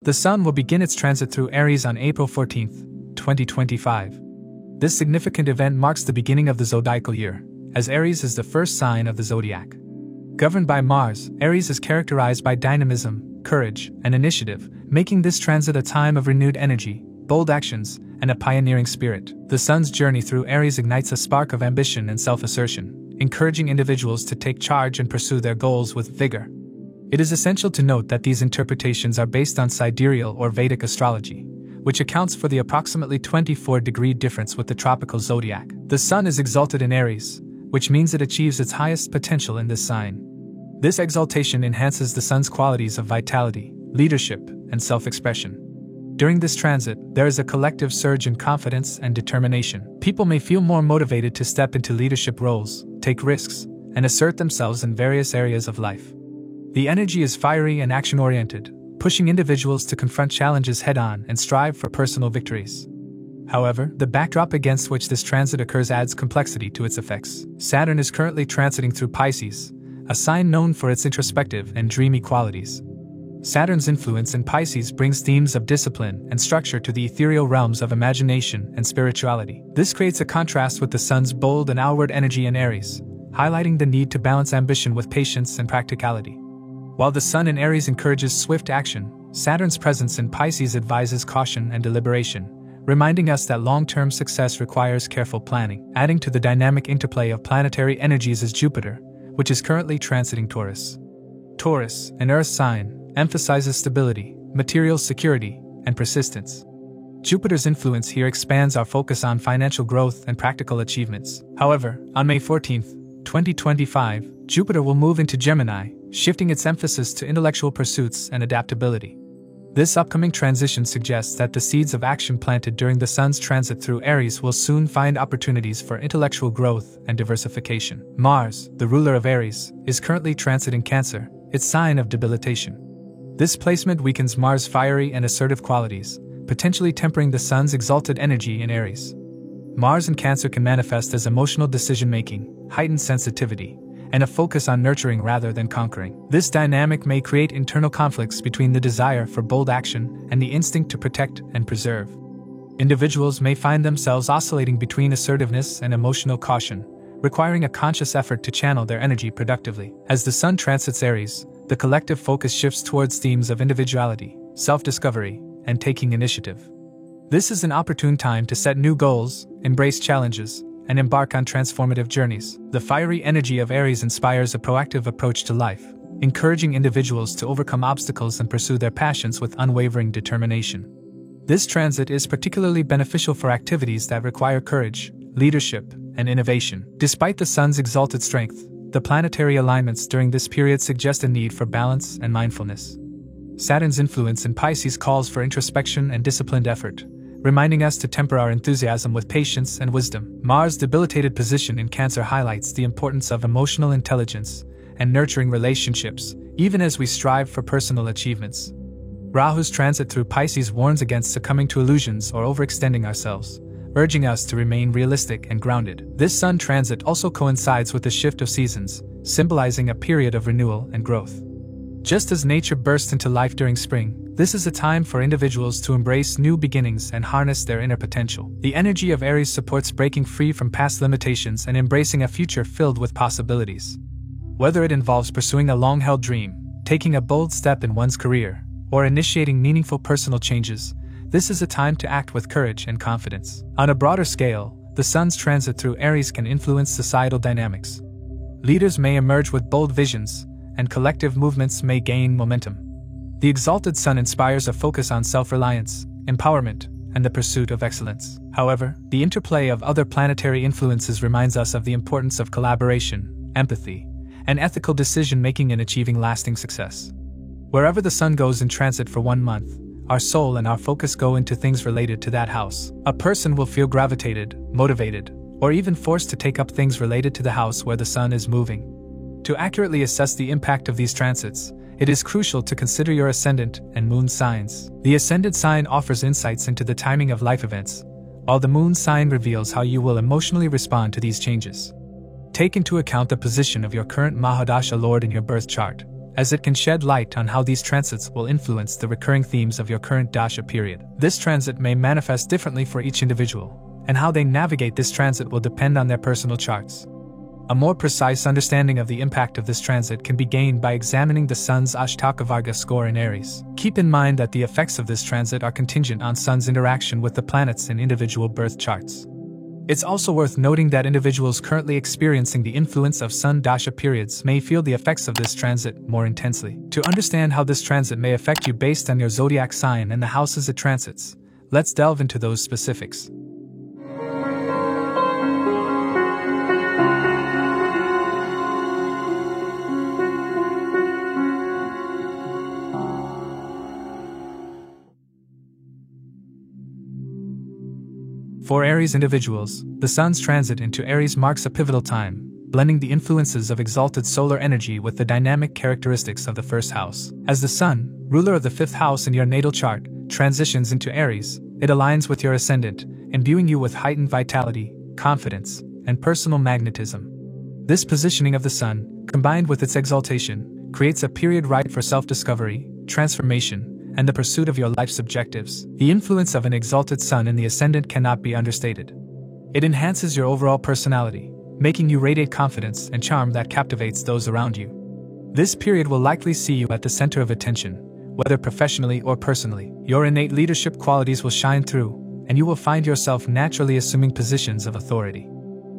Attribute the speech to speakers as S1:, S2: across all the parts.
S1: The Sun will begin its transit through Aries on April 14, 2025. This significant event marks the beginning of the zodiacal year, as Aries is the first sign of the zodiac. Governed by Mars, Aries is characterized by dynamism, courage, and initiative, making this transit a time of renewed energy, bold actions, and a pioneering spirit. The Sun's journey through Aries ignites a spark of ambition and self-assertion, encouraging individuals to take charge and pursue their goals with vigor. It is essential to note that these interpretations are based on sidereal or Vedic astrology, which accounts for the approximately 24-degree difference with the tropical zodiac. The Sun is exalted in Aries, which means it achieves its highest potential in this sign. This exaltation enhances the Sun's qualities of vitality, leadership, and self-expression. During this transit, there is a collective surge in confidence and determination. People may feel more motivated to step into leadership roles, take risks, and assert themselves in various areas of life. The energy is fiery and action-oriented, pushing individuals to confront challenges head-on and strive for personal victories. However, the backdrop against which this transit occurs adds complexity to its effects. Saturn is currently transiting through Pisces, a sign known for its introspective and dreamy qualities. Saturn's influence in Pisces brings themes of discipline and structure to the ethereal realms of imagination and spirituality. This creates a contrast with the Sun's bold and outward energy in Aries, highlighting the need to balance ambition with patience and practicality. While the Sun in Aries encourages swift action, Saturn's presence in Pisces advises caution and deliberation, reminding us that long-term success requires careful planning. Adding to the dynamic interplay of planetary energies is Jupiter, which is currently transiting Taurus. Taurus, an earth sign, emphasizes stability, material security, and persistence. Jupiter's influence here expands our focus on financial growth and practical achievements. However, on May 14, 2025, Jupiter will move into Gemini, shifting its emphasis to intellectual pursuits and adaptability. This upcoming transition suggests that the seeds of action planted during the Sun's transit through Aries will soon find opportunities for intellectual growth and diversification. Mars, the ruler of Aries, is currently transiting Cancer, its sign of debilitation. This placement weakens Mars' fiery and assertive qualities, potentially tempering the Sun's exalted energy in Aries. Mars in Cancer can manifest as emotional decision-making, heightened sensitivity, and a focus on nurturing rather than conquering. This dynamic may create internal conflicts between the desire for bold action and the instinct to protect and preserve. Individuals may find themselves oscillating between assertiveness and emotional caution, requiring a conscious effort to channel their energy productively. As the Sun transits Aries, the collective focus shifts towards themes of individuality, self-discovery, and taking initiative. This is an opportune time to set new goals, embrace challenges, and embark on transformative journeys. The fiery energy of Aries inspires a proactive approach to life, encouraging individuals to overcome obstacles and pursue their passions with unwavering determination. This transit is particularly beneficial for activities that require courage, leadership, and innovation. Despite the Sun's exalted strength, the planetary alignments during this period suggest a need for balance and mindfulness. Saturn's influence in Pisces calls for introspection and disciplined effort, reminding us to temper our enthusiasm with patience and wisdom. Mars' debilitated position in Cancer highlights the importance of emotional intelligence and nurturing relationships, even as we strive for personal achievements. Rahu's transit through Pisces warns against succumbing to illusions or overextending ourselves, urging us to remain realistic and grounded. This Sun transit also coincides with the shift of seasons, symbolizing a period of renewal and growth. Just as nature bursts into life during spring, this is a time for individuals to embrace new beginnings and harness their inner potential. The energy of Aries supports breaking free from past limitations and embracing a future filled with possibilities. Whether it involves pursuing a long-held dream, taking a bold step in one's career, or initiating meaningful personal changes, this is a time to act with courage and confidence. On a broader scale, the Sun's transit through Aries can influence societal dynamics. Leaders may emerge with bold visions, and collective movements may gain momentum. The exalted Sun inspires a focus on self-reliance, empowerment, and the pursuit of excellence. However, the interplay of other planetary influences reminds us of the importance of collaboration, empathy, and ethical decision-making in achieving lasting success. Wherever the Sun goes in transit for 1 month, our soul and our focus go into things related to that house. A person will feel gravitated, motivated, or even forced to take up things related to the house where the Sun is moving. To accurately assess the impact of these transits, it is crucial to consider your ascendant and moon signs. The ascendant sign offers insights into the timing of life events, while the moon sign reveals how you will emotionally respond to these changes. Take into account the position of your current Mahadasha Lord in your birth chart, as it can shed light on how these transits will influence the recurring themes of your current dasha period. This transit may manifest differently for each individual, and how they navigate this transit will depend on their personal charts. A more precise understanding of the impact of this transit can be gained by examining the Sun's Ashtaka score in Aries. Keep in mind that the effects of this transit are contingent on Sun's interaction with the planets in individual birth charts. It's also worth noting that individuals currently experiencing the influence of Sun dasha periods may feel the effects of this transit more intensely. To understand how this transit may affect you based on your zodiac sign and the houses it transits, let's delve into those specifics. For Aries individuals, the Sun's transit into Aries marks a pivotal time, blending the influences of exalted solar energy with the dynamic characteristics of the first house. As the Sun, ruler of the fifth house in your natal chart, transitions into Aries, it aligns with your ascendant, imbuing you with heightened vitality, confidence, and personal magnetism. This positioning of the Sun, combined with its exaltation, creates a period ripe for self-discovery, transformation, and the pursuit of your life's objectives. The influence of an exalted Sun in the ascendant cannot be understated. It enhances your overall personality, making you radiate confidence and charm that captivates those around you. This period will likely see you at the center of attention, whether professionally or personally. Your innate leadership qualities will shine through, and you will find yourself naturally assuming positions of authority.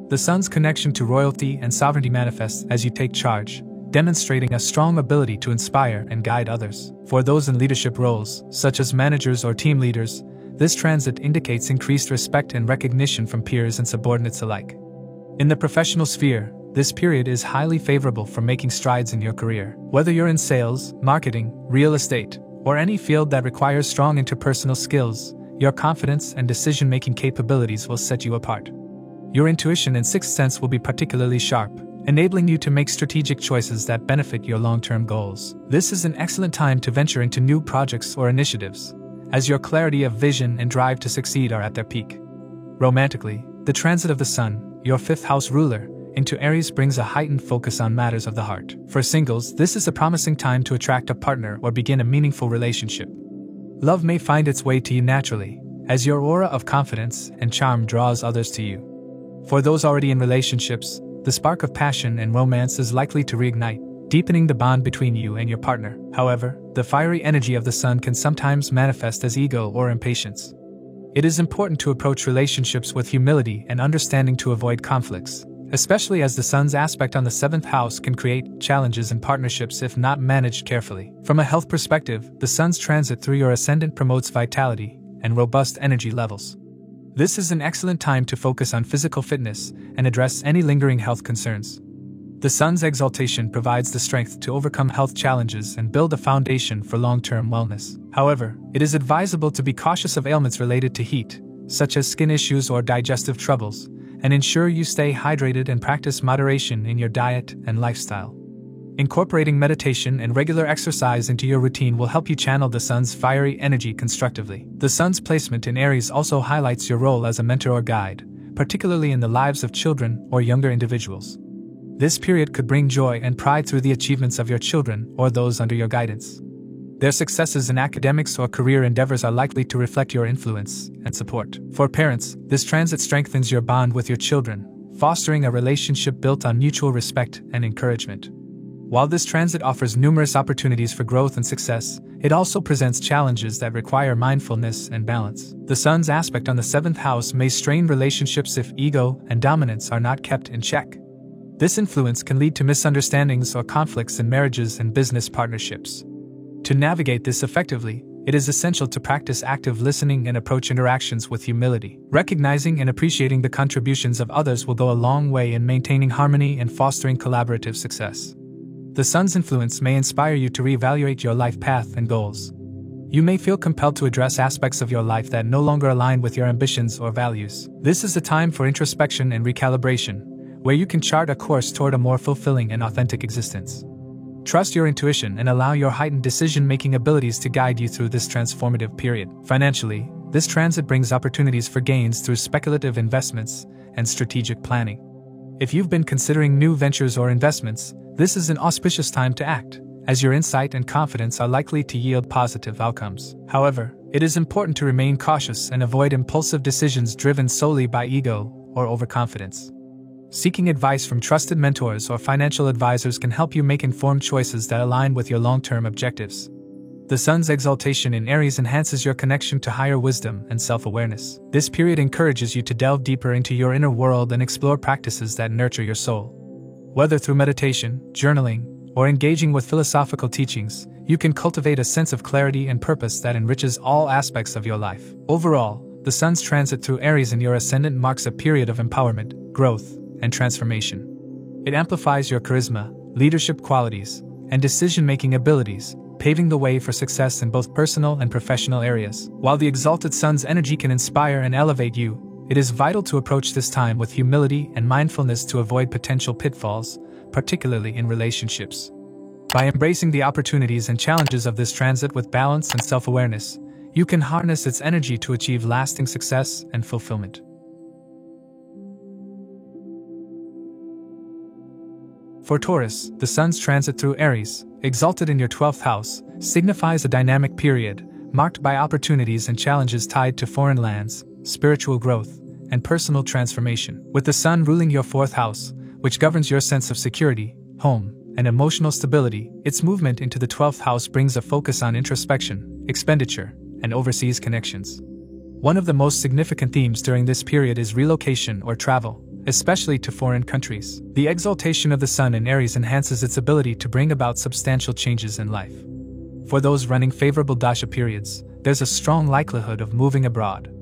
S1: The Sun's connection to royalty and sovereignty manifests as you take charge, demonstrating a strong ability to inspire and guide others. For those in leadership roles, such as managers or team leaders, this transit indicates increased respect and recognition from peers and subordinates alike. In the professional sphere, this period is highly favorable for making strides in your career. Whether you're in sales, marketing, real estate, or any field that requires strong interpersonal skills, your confidence and decision-making capabilities will set you apart. Your intuition and sixth sense will be particularly sharp, enabling you to make strategic choices that benefit your long-term goals. This is an excellent time to venture into new projects or initiatives, as your clarity of vision and drive to succeed are at their peak. Romantically, the transit of the Sun, your fifth house ruler, into Aries brings a heightened focus on matters of the heart. For singles, this is a promising time to attract a partner or begin a meaningful relationship. Love may find its way to you naturally, as your aura of confidence and charm draws others to you. For those already in relationships, the spark of passion and romance is likely to reignite, deepening the bond between you and your partner. However, the fiery energy of the Sun can sometimes manifest as ego or impatience. It is important to approach relationships with humility and understanding to avoid conflicts, especially as the Sun's aspect on the seventh house can create challenges in partnerships if not managed carefully. From a health perspective, the Sun's transit through your ascendant promotes vitality and robust energy levels. This is an excellent time to focus on physical fitness and address any lingering health concerns. The Sun's exaltation provides the strength to overcome health challenges and build a foundation for long-term wellness. However, it is advisable to be cautious of ailments related to heat, such as skin issues or digestive troubles, and ensure you stay hydrated and practice moderation in your diet and lifestyle. Incorporating meditation and regular exercise into your routine will help you channel the Sun's fiery energy constructively. The Sun's placement in Aries also highlights your role as a mentor or guide, particularly in the lives of children or younger individuals. This period could bring joy and pride through the achievements of your children or those under your guidance. Their successes in academics or career endeavors are likely to reflect your influence and support. For parents, this transit strengthens your bond with your children, fostering a relationship built on mutual respect and encouragement. While this transit offers numerous opportunities for growth and success, it also presents challenges that require mindfulness and balance. The Sun's aspect on the seventh house may strain relationships if ego and dominance are not kept in check. This influence can lead to misunderstandings or conflicts in marriages and business partnerships. To navigate this effectively, it is essential to practice active listening and approach interactions with humility. Recognizing and appreciating the contributions of others will go a long way in maintaining harmony and fostering collaborative success. The Sun's influence may inspire you to reevaluate your life path and goals. You may feel compelled to address aspects of your life that no longer align with your ambitions or values. This is a time for introspection and recalibration, where you can chart a course toward a more fulfilling and authentic existence. Trust your intuition and allow your heightened decision-making abilities to guide you through this transformative period. Financially, this transit brings opportunities for gains through speculative investments and strategic planning. If you've been considering new ventures or investments, this is an auspicious time to act, as your insight and confidence are likely to yield positive outcomes. However, it is important to remain cautious and avoid impulsive decisions driven solely by ego or overconfidence. Seeking advice from trusted mentors or financial advisors can help you make informed choices that align with your long-term objectives. The Sun's exaltation in Aries enhances your connection to higher wisdom and self-awareness. This period encourages you to delve deeper into your inner world and explore practices that nurture your soul. Whether through meditation, journaling, or engaging with philosophical teachings, you can cultivate a sense of clarity and purpose that enriches all aspects of your life. Overall, the Sun's transit through Aries in your ascendant marks a period of empowerment, growth, and transformation. It amplifies your charisma, leadership qualities, and decision-making abilities, paving the way for success in both personal and professional areas. While the exalted Sun's energy can inspire and elevate you, it is vital to approach this time with humility and mindfulness to avoid potential pitfalls, particularly in relationships. By embracing the opportunities and challenges of this transit with balance and self-awareness, you can harness its energy to achieve lasting success and fulfillment. For Taurus, the Sun's transit through Aries, exalted in your 12th house, signifies a dynamic period, marked by opportunities and challenges tied to foreign lands, spiritual growth, and personal transformation. With the Sun ruling your 4th house, which governs your sense of security, home, and emotional stability, its movement into the 12th house brings a focus on introspection, expenditure, and overseas connections. One of the most significant themes during this period is relocation or travel, especially to foreign countries. The exaltation of the Sun in Aries enhances its ability to bring about substantial changes in life. For those running favorable dasha periods, there's a strong likelihood of moving abroad.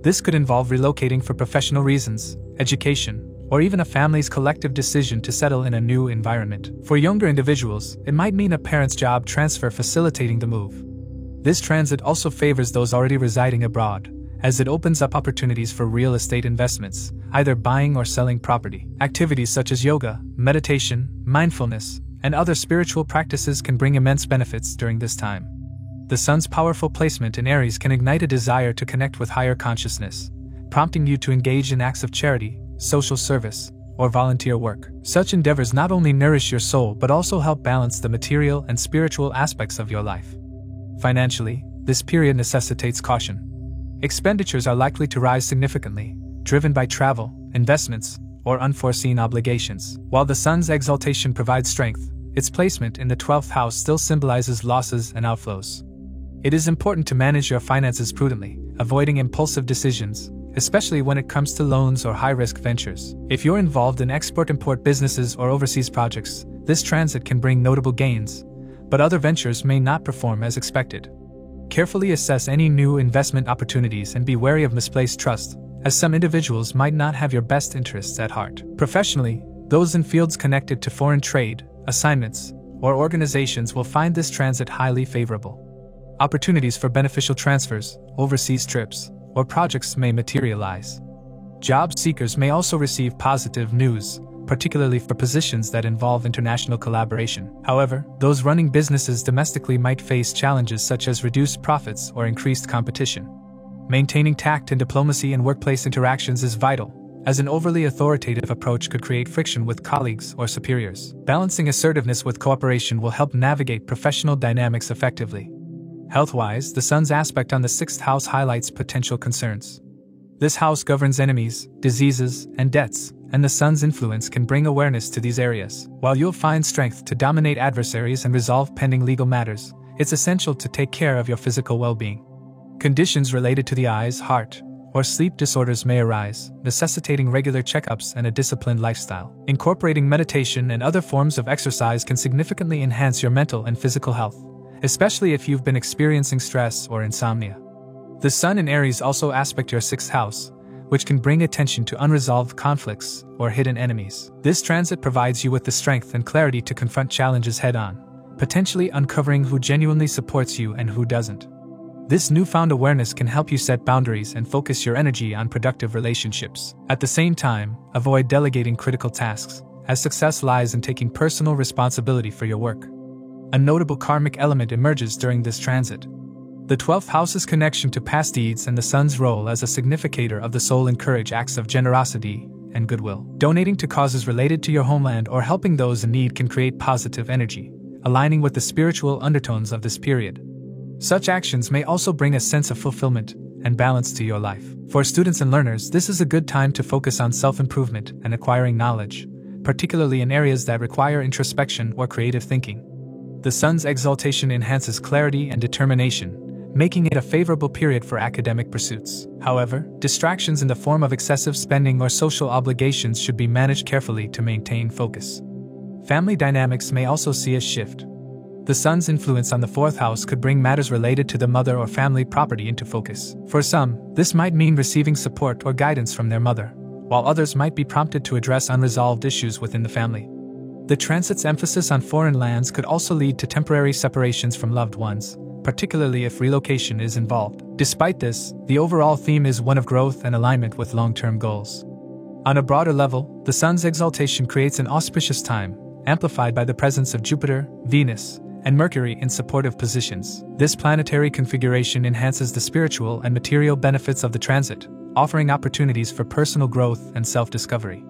S1: This could involve relocating for professional reasons, education, or even a family's collective decision to settle in a new environment. For younger individuals, it might mean a parent's job transfer facilitating the move. This transit also favors those already residing abroad, as it opens up opportunities for real estate investments, either buying or selling property. Activities such as yoga, meditation, mindfulness, and other spiritual practices can bring immense benefits during this time. The Sun's powerful placement in Aries can ignite a desire to connect with higher consciousness, prompting you to engage in acts of charity, social service, or volunteer work. Such endeavors not only nourish your soul but also help balance the material and spiritual aspects of your life. Financially, this period necessitates caution. Expenditures are likely to rise significantly, driven by travel, investments, or unforeseen obligations. While the Sun's exaltation provides strength, its placement in the 12th house still symbolizes losses and outflows. It is important to manage your finances prudently, avoiding impulsive decisions, especially when it comes to loans or high-risk ventures. If you're involved in export-import businesses or overseas projects, this transit can bring notable gains, but other ventures may not perform as expected. Carefully assess any new investment opportunities and be wary of misplaced trust, as some individuals might not have your best interests at heart. Professionally, those in fields connected to foreign trade, assignments, or organizations will find this transit highly favorable. Opportunities for beneficial transfers, overseas trips, or projects may materialize. Job seekers may also receive positive news, particularly for positions that involve international collaboration. However, those running businesses domestically might face challenges such as reduced profits or increased competition. Maintaining tact in diplomacy and workplace interactions is vital, as an overly authoritative approach could create friction with colleagues or superiors. Balancing assertiveness with cooperation will help navigate professional dynamics effectively. Health-wise, the Sun's aspect on the 6th house highlights potential concerns. This house governs enemies, diseases, and debts, and the Sun's influence can bring awareness to these areas. While you'll find strength to dominate adversaries and resolve pending legal matters, it's essential to take care of your physical well-being. Conditions related to the eyes, heart, or sleep disorders may arise, necessitating regular checkups and a disciplined lifestyle. Incorporating meditation and other forms of exercise can significantly enhance your mental and physical health, especially if you've been experiencing stress or insomnia. The Sun in Aries also aspect your 6th house, which can bring attention to unresolved conflicts or hidden enemies. This transit provides you with the strength and clarity to confront challenges head-on, potentially uncovering who genuinely supports you and who doesn't. This newfound awareness can help you set boundaries and focus your energy on productive relationships. At the same time, avoid delegating critical tasks, as success lies in taking personal responsibility for your work. A notable karmic element emerges during this transit. The 12th house's connection to past deeds and the Sun's role as a significator of the soul encourage acts of generosity and goodwill. Donating to causes related to your homeland or helping those in need can create positive energy, aligning with the spiritual undertones of this period. Such actions may also bring a sense of fulfillment and balance to your life. For students and learners, this is a good time to focus on self-improvement and acquiring knowledge, particularly in areas that require introspection or creative thinking. The sun's exaltation enhances clarity and determination, making it a favorable period for academic pursuits. However, distractions in the form of excessive spending or social obligations should be managed carefully to maintain focus. Family dynamics may also see a shift. The sun's influence on the fourth house could bring matters related to the mother or family property into focus. For some, this might mean receiving support or guidance from their mother, while others might be prompted to address unresolved issues within the family. The transit's emphasis on foreign lands could also lead to temporary separations from loved ones, particularly if relocation is involved. Despite this, the overall theme is one of growth and alignment with long-term goals. On a broader level, the sun's exaltation creates an auspicious time, amplified by the presence of Jupiter, Venus, and Mercury in supportive positions. This planetary configuration enhances the spiritual and material benefits of the transit, offering opportunities for personal growth and self-discovery.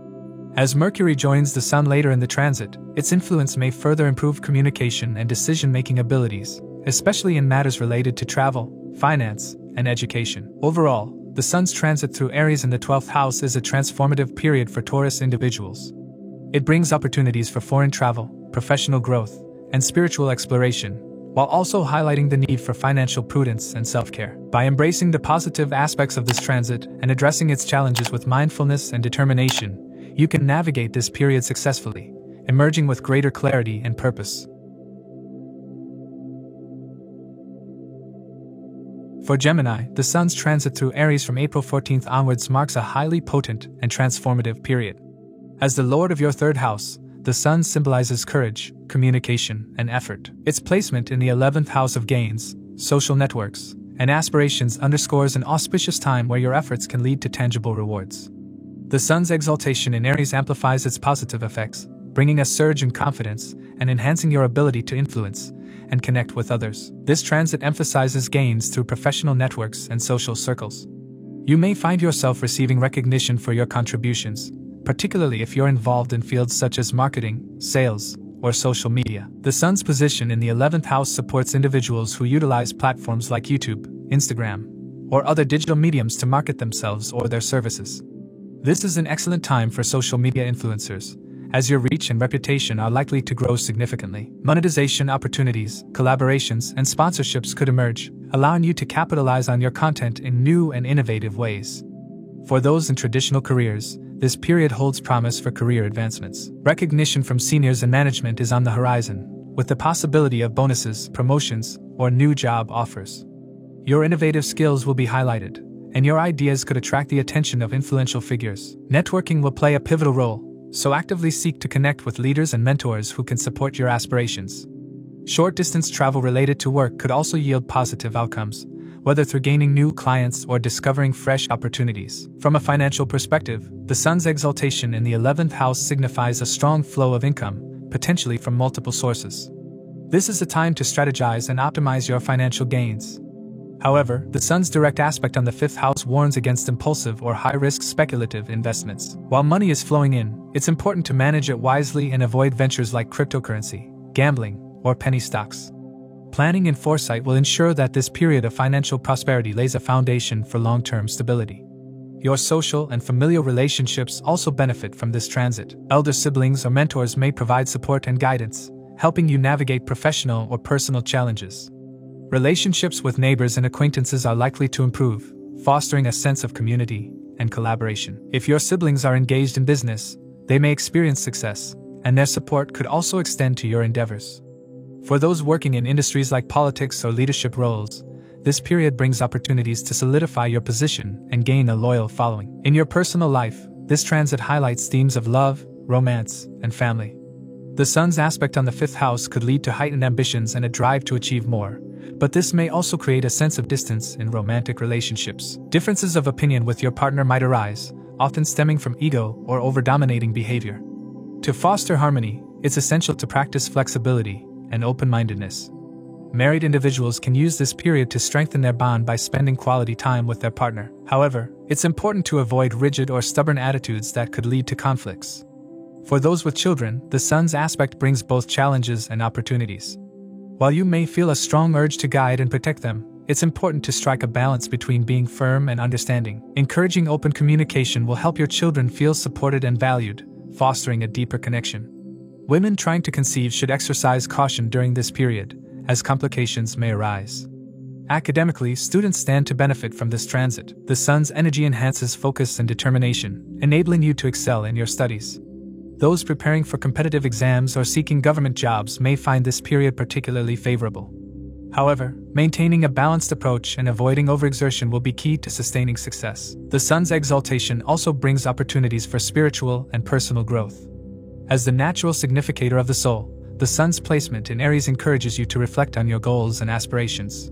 S1: As Mercury joins the Sun later in the transit, its influence may further improve communication and decision-making abilities, especially in matters related to travel, finance, and education. Overall, the Sun's transit through Aries in the 12th house is a transformative period for Taurus individuals. It brings opportunities for foreign travel, professional growth, and spiritual exploration, while also highlighting the need for financial prudence and self-care. By embracing the positive aspects of this transit and addressing its challenges with mindfulness and determination, you can navigate this period successfully, emerging with greater clarity and purpose. For Gemini, the Sun's transit through Aries from April 14th onwards marks a highly potent and transformative period. As the Lord of your third house, the Sun symbolizes courage, communication, and effort. Its placement in the 11th house of gains, social networks, and aspirations underscores an auspicious time where your efforts can lead to tangible rewards. The Sun's exaltation in Aries amplifies its positive effects, bringing a surge in confidence and enhancing your ability to influence and connect with others. This transit emphasizes gains through professional networks and social circles. You may find yourself receiving recognition for your contributions, particularly if you're involved in fields such as marketing, sales, or social media. The Sun's position in the 11th house supports individuals who utilize platforms like YouTube, Instagram, or other digital mediums to market themselves or their services. This is an excellent time for social media influencers, as your reach and reputation are likely to grow significantly. Monetization opportunities, collaborations, and sponsorships could emerge, allowing you to capitalize on your content in new and innovative ways. For those in traditional careers, this period holds promise for career advancements. Recognition from seniors and management is on the horizon, with the possibility of bonuses, promotions, or new job offers. Your innovative skills will be highlighted, and your ideas could attract the attention of influential figures. Networking will play a pivotal role, so actively seek to connect with leaders and mentors who can support your aspirations. Short-distance travel related to work could also yield positive outcomes, whether through gaining new clients or discovering fresh opportunities. From a financial perspective, the Sun's exaltation in the 11th house signifies a strong flow of income, potentially from multiple sources. This is a time to strategize and optimize your financial gains. However, the Sun's direct aspect on the 5th house warns against impulsive or high-risk speculative investments. While money is flowing in, it's important to manage it wisely and avoid ventures like cryptocurrency, gambling, or penny stocks. Planning and foresight will ensure that this period of financial prosperity lays a foundation for long-term stability. Your social and familial relationships also benefit from this transit. Elder siblings or mentors may provide support and guidance, helping you navigate professional or personal challenges. Relationships with neighbors and acquaintances are likely to improve, fostering a sense of community and collaboration. If your siblings are engaged in business, they may experience success, and their support could also extend to your endeavors. For those working in industries like politics or leadership roles, this period brings opportunities to solidify your position and gain a loyal following. In your personal life, this transit highlights themes of love, romance, and family. The Sun's aspect on the 5th house could lead to heightened ambitions and a drive to achieve more, but this may also create a sense of distance in romantic relationships. Differences of opinion with your partner might arise, often stemming from ego or over-dominating behavior. To foster harmony, it's essential to practice flexibility and open-mindedness. Married individuals can use this period to strengthen their bond by spending quality time with their partner. However, it's important to avoid rigid or stubborn attitudes that could lead to conflicts. For those with children, the Sun's aspect brings both challenges and opportunities. While you may feel a strong urge to guide and protect them, it's important to strike a balance between being firm and understanding. Encouraging open communication will help your children feel supported and valued, fostering a deeper connection. Women trying to conceive should exercise caution during this period, as complications may arise. Academically, students stand to benefit from this transit. The Sun's energy enhances focus and determination, enabling you to excel in your studies. Those preparing for competitive exams or seeking government jobs may find this period particularly favorable. However, maintaining a balanced approach and avoiding overexertion will be key to sustaining success. The Sun's exaltation also brings opportunities for spiritual and personal growth. As the natural significator of the soul, the Sun's placement in Aries encourages you to reflect on your goals and aspirations.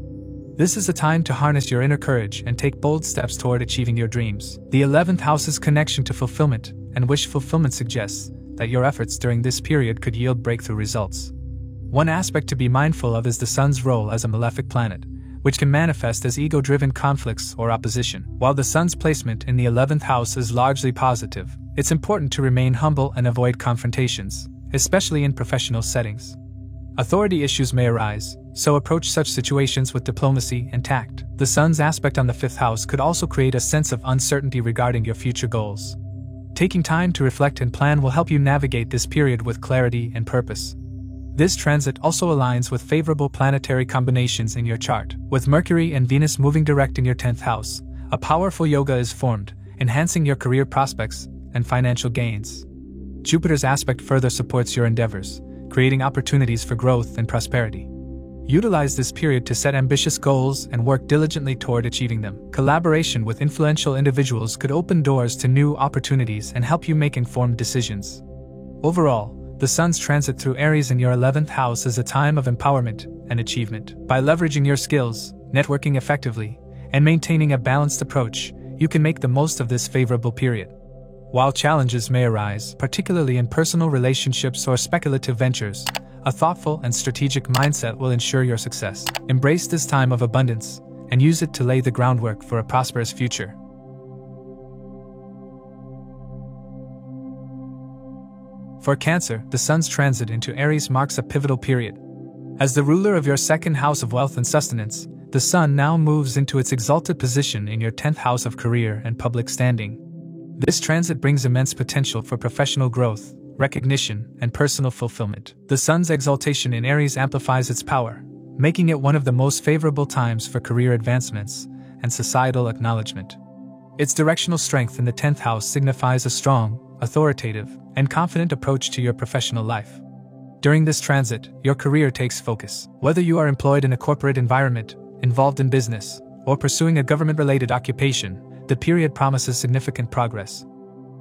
S1: This is a time to harness your inner courage and take bold steps toward achieving your dreams. The 11th house's connection to fulfillment and wish fulfillment suggests that your efforts during this period could yield breakthrough results. One aspect to be mindful of is the Sun's role as a malefic planet, which can manifest as ego-driven conflicts or opposition. While the Sun's placement in the 11th house is largely positive, it's important to remain humble and avoid confrontations, especially in professional settings. Authority issues may arise, so approach such situations with diplomacy and tact. The Sun's aspect on the 5th house could also create a sense of uncertainty regarding your future goals. Taking time to reflect and plan will help you navigate this period with clarity and purpose. This transit also aligns with favorable planetary combinations in your chart. With Mercury and Venus moving direct in your 10th house, a powerful yoga is formed, enhancing your career prospects and financial gains. Jupiter's aspect further supports your endeavors, creating opportunities for growth and prosperity. Utilize this period to set ambitious goals and work diligently toward achieving them. Collaboration with influential individuals could open doors to new opportunities and help you make informed decisions. Overall, the Sun's transit through Aries in your 11th house is a time of empowerment and achievement. By leveraging your skills, networking effectively, and maintaining a balanced approach, you can make the most of this favorable period. While challenges may arise, particularly in personal relationships or speculative ventures, a thoughtful and strategic mindset will ensure your success. Embrace this time of abundance and use it to lay the groundwork for a prosperous future. For Cancer, the Sun's transit into Aries marks a pivotal period. As the ruler of your 2nd house of wealth and sustenance, the Sun now moves into its exalted position in your 10th house of career and public standing. This transit brings immense potential for professional growth, recognition, and personal fulfillment. The Sun's exaltation in Aries amplifies its power, making it one of the most favorable times for career advancements and societal acknowledgement. Its directional strength in the 10th house signifies a strong, authoritative, and confident approach to your professional life. During this transit, your career takes focus. Whether you are employed in a corporate environment, involved in business, or pursuing a government-related occupation, the period promises significant progress.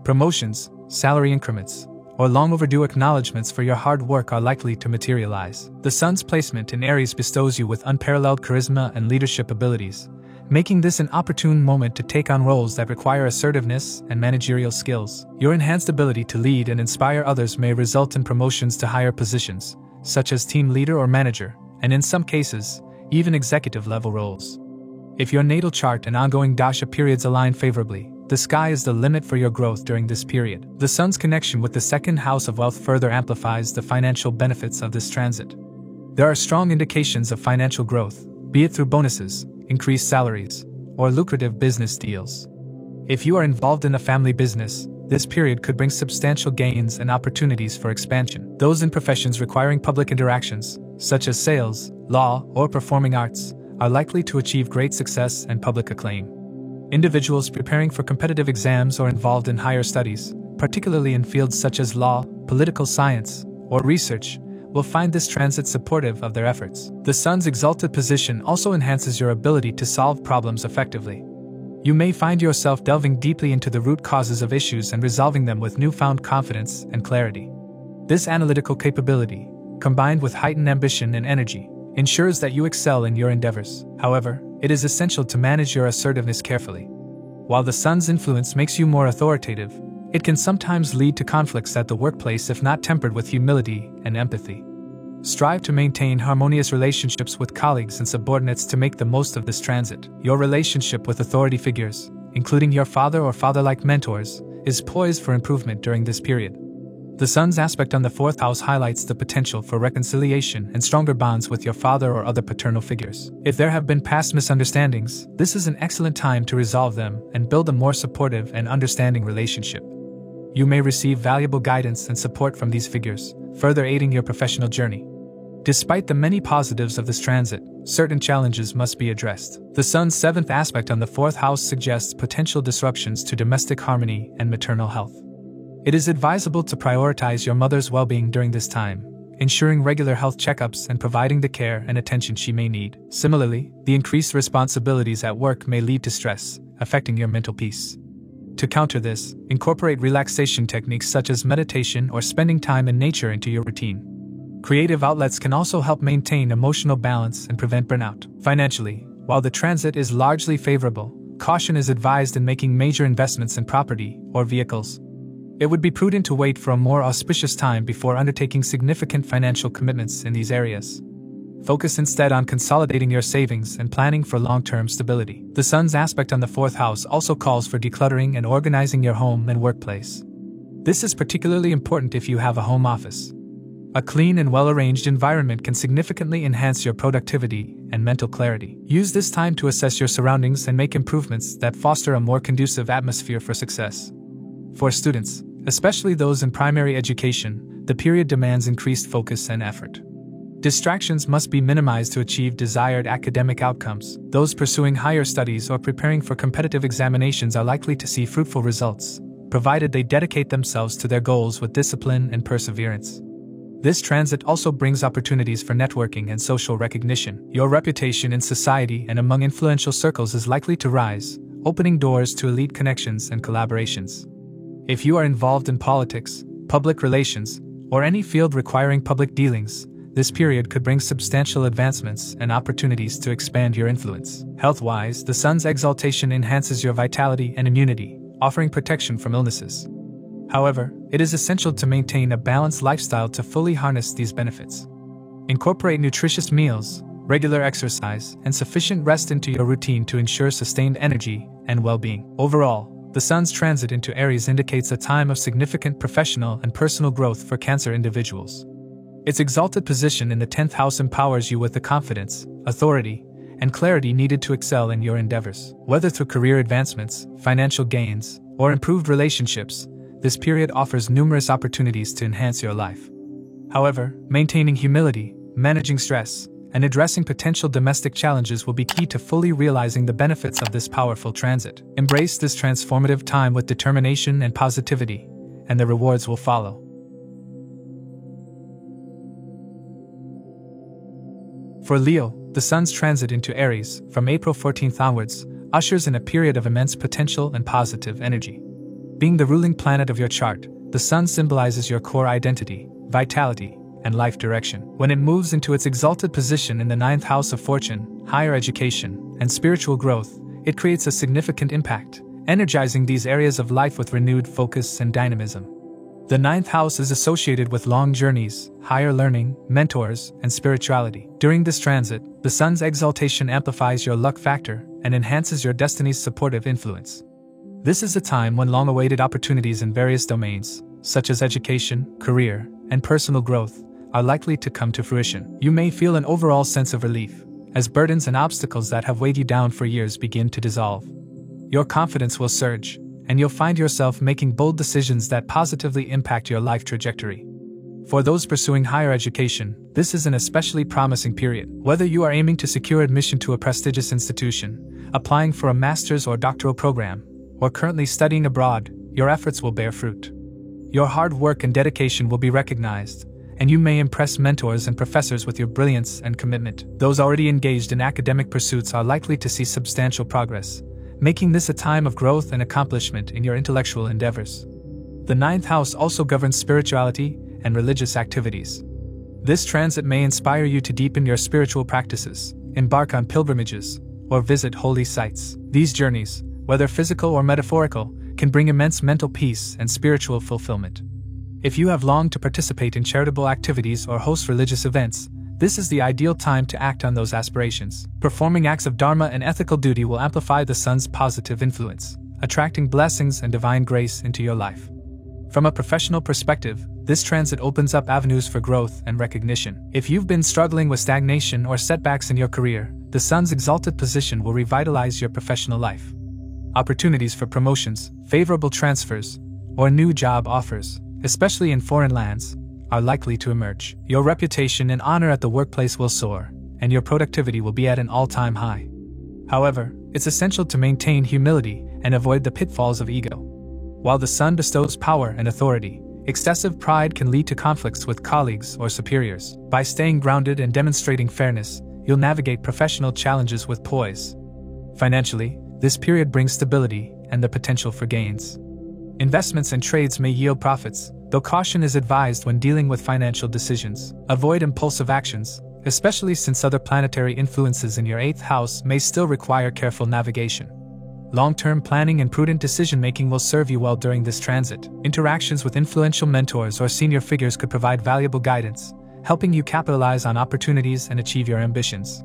S1: Promotions, salary increments, or long overdue acknowledgments for your hard work are likely to materialize. The Sun's placement in Aries bestows you with unparalleled charisma and leadership abilities, making this an opportune moment to take on roles that require assertiveness and managerial skills. Your enhanced ability to lead and inspire others may result in promotions to higher positions, such as team leader or manager, and in some cases, even executive-level roles. If your natal chart and ongoing dasha periods align favorably, the sky is the limit for your growth during this period. The Sun's connection with the 2nd house of wealth further amplifies the financial benefits of this transit. There are strong indications of financial growth, be it through bonuses, increased salaries, or lucrative business deals. If you are involved in a family business, this period could bring substantial gains and opportunities for expansion. Those in professions requiring public interactions, such as sales, law, or performing arts, are likely to achieve great success and public acclaim. Individuals preparing for competitive exams or involved in higher studies, particularly in fields such as law, political science, or research, will find this transit supportive of their efforts. The Sun's exalted position also enhances your ability to solve problems effectively. You may find yourself delving deeply into the root causes of issues and resolving them with newfound confidence and clarity. This analytical capability, combined with heightened ambition and energy, ensures that you excel in your endeavors. However, it is essential to manage your assertiveness carefully. While the Sun's influence makes you more authoritative, it can sometimes lead to conflicts at the workplace if not tempered with humility and empathy. Strive to maintain harmonious relationships with colleagues and subordinates to make the most of this transit. Your relationship with authority figures, including your father or father-like mentors, is poised for improvement during this period. The Sun's aspect on the 4th house highlights the potential for reconciliation and stronger bonds with your father or other paternal figures. If there have been past misunderstandings, this is an excellent time to resolve them and build a more supportive and understanding relationship. You may receive valuable guidance and support from these figures, further aiding your professional journey. Despite the many positives of this transit, certain challenges must be addressed. The Sun's 7th aspect on the 4th house suggests potential disruptions to domestic harmony and maternal health. It is advisable to prioritize your mother's well-being during this time, ensuring regular health checkups and providing the care and attention she may need. Similarly, the increased responsibilities at work may lead to stress, affecting your mental peace. To counter this, incorporate relaxation techniques such as meditation or spending time in nature into your routine. Creative outlets can also help maintain emotional balance and prevent burnout. Financially, while the transit is largely favorable, caution is advised in making major investments in property or vehicles. It would be prudent to wait for a more auspicious time before undertaking significant financial commitments in these areas. Focus instead on consolidating your savings and planning for long-term stability. The Sun's aspect on the 4th house also calls for decluttering and organizing your home and workplace. This is particularly important if you have a home office. A clean and well-arranged environment can significantly enhance your productivity and mental clarity. Use this time to assess your surroundings and make improvements that foster a more conducive atmosphere for success. For students, especially those in primary education, the period demands increased focus and effort. Distractions must be minimized to achieve desired academic outcomes. Those pursuing higher studies or preparing for competitive examinations are likely to see fruitful results, provided they dedicate themselves to their goals with discipline and perseverance. This transit also brings opportunities for networking and social recognition. Your reputation in society and among influential circles is likely to rise, opening doors to elite connections and collaborations. If you are involved in politics, public relations, or any field requiring public dealings, this period could bring substantial advancements and opportunities to expand your influence. Health-wise, the Sun's exaltation enhances your vitality and immunity, offering protection from illnesses. However, it is essential to maintain a balanced lifestyle to fully harness these benefits. Incorporate nutritious meals, regular exercise, and sufficient rest into your routine to ensure sustained energy and well-being. Overall, the Sun's transit into Aries indicates a time of significant professional and personal growth for Cancer individuals. Its exalted position in the 10th house empowers you with the confidence, authority, and clarity needed to excel in your endeavors. Whether through career advancements, financial gains, or improved relationships, this period offers numerous opportunities to enhance your life. However, maintaining humility, managing stress, and addressing potential domestic challenges will be key to fully realizing the benefits of this powerful transit. Embrace this transformative time with determination and positivity, and the rewards will follow. For Leo, the Sun's transit into Aries, from April 14th onwards, ushers in a period of immense potential and positive energy. Being the ruling planet of your chart, the Sun symbolizes your core identity, vitality, and life direction. When it moves into its exalted position in the 9th house of fortune, higher education, and spiritual growth, it creates a significant impact, energizing these areas of life with renewed focus and dynamism. The 9th house is associated with long journeys, higher learning, mentors, and spirituality. During this transit, the Sun's exaltation amplifies your luck factor and enhances your destiny's supportive influence. This is a time when long-awaited opportunities in various domains, such as education, career, and personal growth, are likely to come to fruition. You may feel an overall sense of relief, as burdens and obstacles that have weighed you down for years begin to dissolve. Your confidence will surge, and you'll find yourself making bold decisions that positively impact your life trajectory. For those pursuing higher education, this is an especially promising period. Whether you are aiming to secure admission to a prestigious institution, applying for a master's or doctoral program, or currently studying abroad, your efforts will bear fruit. Your hard work and dedication will be recognized, and you may impress mentors and professors with your brilliance and commitment. Those already engaged in academic pursuits are likely to see substantial progress, making this a time of growth and accomplishment in your intellectual endeavors. The 9th house also governs spirituality and religious activities. This transit may inspire you to deepen your spiritual practices, embark on pilgrimages, or visit holy sites. These journeys, whether physical or metaphorical, can bring immense mental peace and spiritual fulfillment. If you have longed to participate in charitable activities or host religious events, this is the ideal time to act on those aspirations. Performing acts of dharma and ethical duty will amplify the Sun's positive influence, attracting blessings and divine grace into your life. From a professional perspective, this transit opens up avenues for growth and recognition. If you've been struggling with stagnation or setbacks in your career, the Sun's exalted position will revitalize your professional life. Opportunities for promotions, favorable transfers, or new job offers, especially in foreign lands, are likely to emerge. Your reputation and honor at the workplace will soar, and your productivity will be at an all-time high. However, it's essential to maintain humility and avoid the pitfalls of ego. While the Sun bestows power and authority, excessive pride can lead to conflicts with colleagues or superiors. By staying grounded and demonstrating fairness, you'll navigate professional challenges with poise. Financially, this period brings stability and the potential for gains. Investments and trades may yield profits, though caution is advised when dealing with financial decisions. Avoid impulsive actions, especially since other planetary influences in your 8th house may still require careful navigation. Long-term planning and prudent decision-making will serve you well during this transit. Interactions with influential mentors or senior figures could provide valuable guidance, helping you capitalize on opportunities and achieve your ambitions.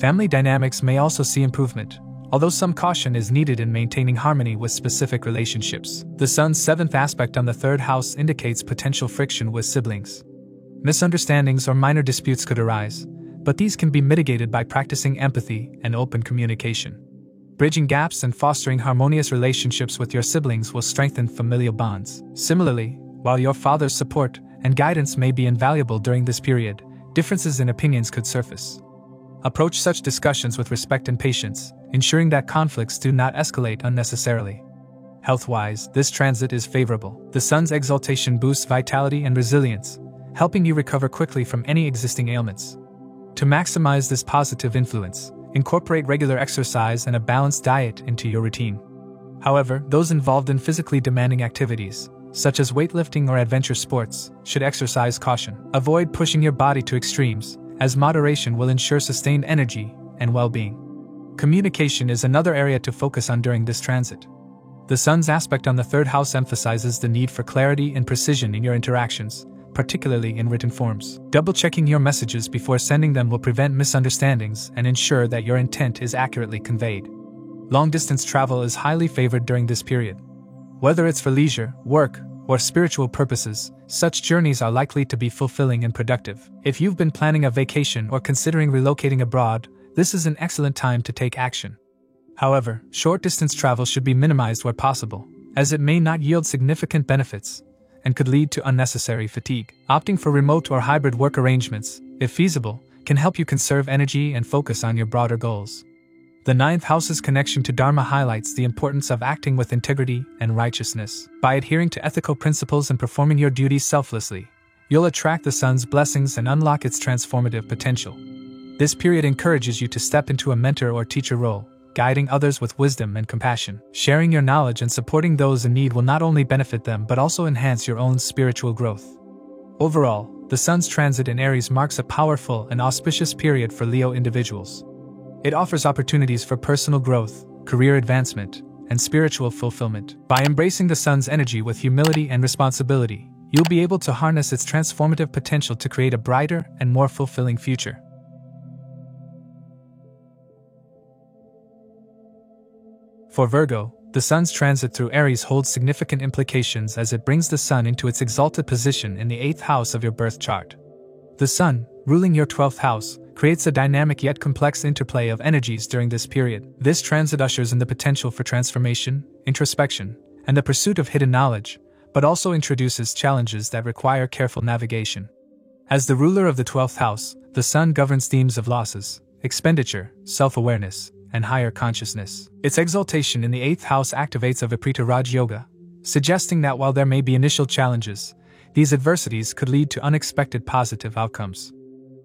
S1: Family dynamics may also see improvement, although some caution is needed in maintaining harmony with specific relationships. The Sun's 7th aspect on the 3rd house indicates potential friction with siblings. Misunderstandings or minor disputes could arise, but these can be mitigated by practicing empathy and open communication. Bridging gaps and fostering harmonious relationships with your siblings will strengthen familial bonds. Similarly, while your father's support and guidance may be invaluable during this period, differences in opinions could surface. Approach such discussions with respect and patience, ensuring that conflicts do not escalate unnecessarily. Health-wise, this transit is favorable. The Sun's exaltation boosts vitality and resilience, helping you recover quickly from any existing ailments. To maximize this positive influence, incorporate regular exercise and a balanced diet into your routine. However, those involved in physically demanding activities, such as weightlifting or adventure sports, should exercise caution. Avoid pushing your body to extremes, as moderation will ensure sustained energy and well-being. Communication is another area to focus on during this transit. The Sun's aspect on the 3rd house emphasizes the need for clarity and precision in your interactions, particularly in written forms. Double-checking your messages before sending them will prevent misunderstandings and ensure that your intent is accurately conveyed. Long-distance travel is highly favored during this period. Whether it's for leisure, work, or spiritual purposes, such journeys are likely to be fulfilling and productive. If you've been planning a vacation or considering relocating abroad, this is an excellent time to take action. However, short-distance travel should be minimized where possible, as it may not yield significant benefits and could lead to unnecessary fatigue. Opting for remote or hybrid work arrangements, if feasible, can help you conserve energy and focus on your broader goals. The 9th house's connection to Dharma highlights the importance of acting with integrity and righteousness. By adhering to ethical principles and performing your duties selflessly, you'll attract the Sun's blessings and unlock its transformative potential. This period encourages you to step into a mentor or teacher role, guiding others with wisdom and compassion. Sharing your knowledge and supporting those in need will not only benefit them but also enhance your own spiritual growth. Overall, the Sun's transit in Aries marks a powerful and auspicious period for Leo individuals. It offers opportunities for personal growth, career advancement, and spiritual fulfillment. By embracing the Sun's energy with humility and responsibility, you'll be able to harness its transformative potential to create a brighter and more fulfilling future. For Virgo, the Sun's transit through Aries holds significant implications as it brings the Sun into its exalted position in the 8th house of your birth chart. The Sun, ruling your 12th house, creates a dynamic yet complex interplay of energies during this period. This transit ushers in the potential for transformation, introspection, and the pursuit of hidden knowledge, but also introduces challenges that require careful navigation. As the ruler of the 12th house, the Sun governs themes of losses, expenditure, self-awareness, and higher consciousness. Its exaltation in the 8th house activates a Viparita Raj Yoga, suggesting that while there may be initial challenges, these adversities could lead to unexpected positive outcomes.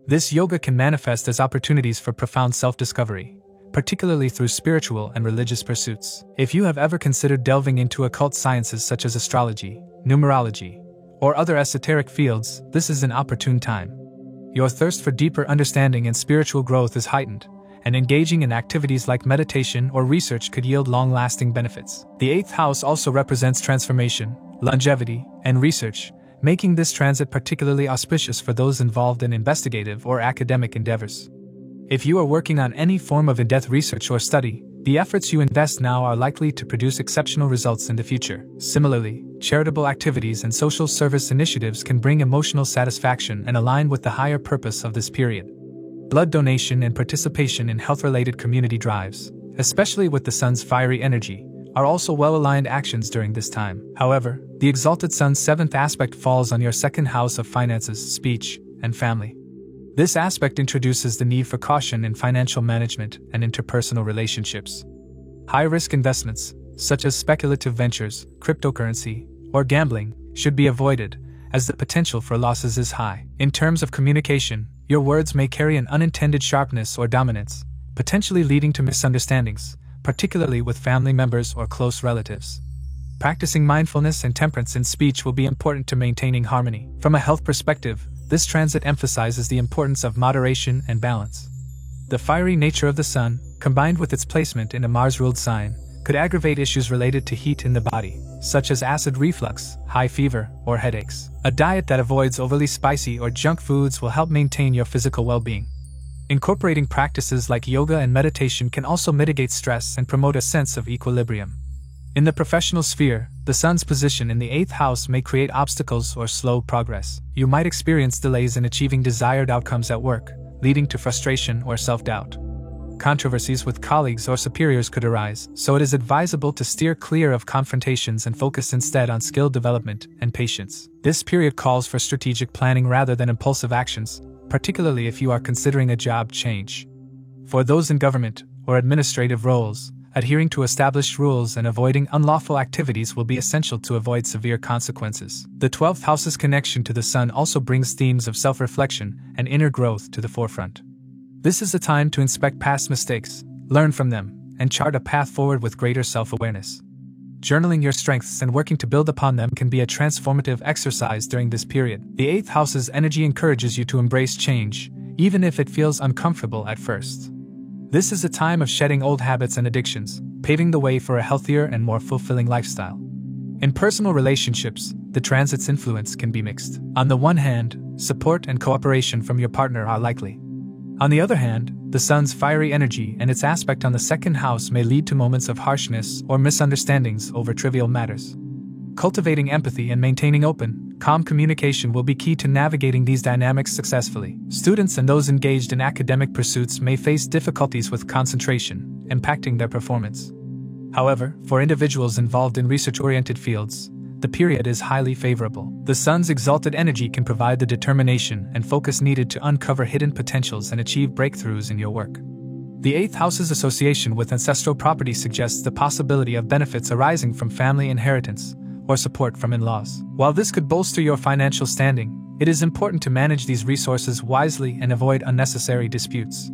S1: This yoga can manifest as opportunities for profound self-discovery, particularly through spiritual and religious pursuits. If you have ever considered delving into occult sciences such as astrology, numerology, or other esoteric fields, this is an opportune time. Your thirst for deeper understanding and spiritual growth is heightened, and engaging in activities like meditation or research could yield long-lasting benefits. The 8th house also represents transformation, longevity, and research, making this transit particularly auspicious for those involved in investigative or academic endeavors. If you are working on any form of in-depth research or study, the efforts you invest now are likely to produce exceptional results in the future. Similarly, charitable activities and social service initiatives can bring emotional satisfaction and align with the higher purpose of this period. Blood donation and participation in health-related community drives, especially with the Sun's fiery energy, are also well-aligned actions during this time. However, the exalted Sun's 7th aspect falls on your 2nd house of finances, speech, and family. This aspect introduces the need for caution in financial management and interpersonal relationships. High-risk investments, such as speculative ventures, cryptocurrency, or gambling, should be avoided, as the potential for losses is high. In terms of communication, your words may carry an unintended sharpness or dominance, potentially leading to misunderstandings, particularly with family members or close relatives. Practicing mindfulness and temperance in speech will be important to maintaining harmony. From a health perspective, this transit emphasizes the importance of moderation and balance. The fiery nature of the Sun, combined with its placement in a Mars-ruled sign, could aggravate issues related to heat in the body, such as acid reflux, high fever, or headaches. A diet that avoids overly spicy or junk foods will help maintain your physical well-being. Incorporating practices like yoga and meditation can also mitigate stress and promote a sense of equilibrium. In the professional sphere, the Sun's position in the 8th house may create obstacles or slow progress. You might experience delays in achieving desired outcomes at work, leading to frustration or self-doubt. Controversies with colleagues or superiors could arise, so it is advisable to steer clear of confrontations and focus instead on skill development and patience. This period calls for strategic planning rather than impulsive actions, particularly if you are considering a job change. For those in government or administrative roles, adhering to established rules and avoiding unlawful activities will be essential to avoid severe consequences. The 12th house's connection to the Sun also brings themes of self-reflection and inner growth to the forefront. This is a time to inspect past mistakes, learn from them, and chart a path forward with greater self-awareness. Journaling your strengths and working to build upon them can be a transformative exercise during this period. The 8th house's energy encourages you to embrace change, even if it feels uncomfortable at first. This is a time of shedding old habits and addictions, paving the way for a healthier and more fulfilling lifestyle. In personal relationships, the transit's influence can be mixed. On the one hand, support and cooperation from your partner are likely. On the other hand, the Sun's fiery energy and its aspect on the 2nd house may lead to moments of harshness or misunderstandings over trivial matters. Cultivating empathy and maintaining open, calm communication will be key to navigating these dynamics successfully. Students and those engaged in academic pursuits may face difficulties with concentration, impacting their performance. However, for individuals involved in research-oriented fields, the period is highly favorable. The Sun's exalted energy can provide the determination and focus needed to uncover hidden potentials and achieve breakthroughs in your work. The 8th house's association with ancestral property suggests the possibility of benefits arising from family inheritance or support from in-laws. While this could bolster your financial standing, it is important to manage these resources wisely and avoid unnecessary disputes.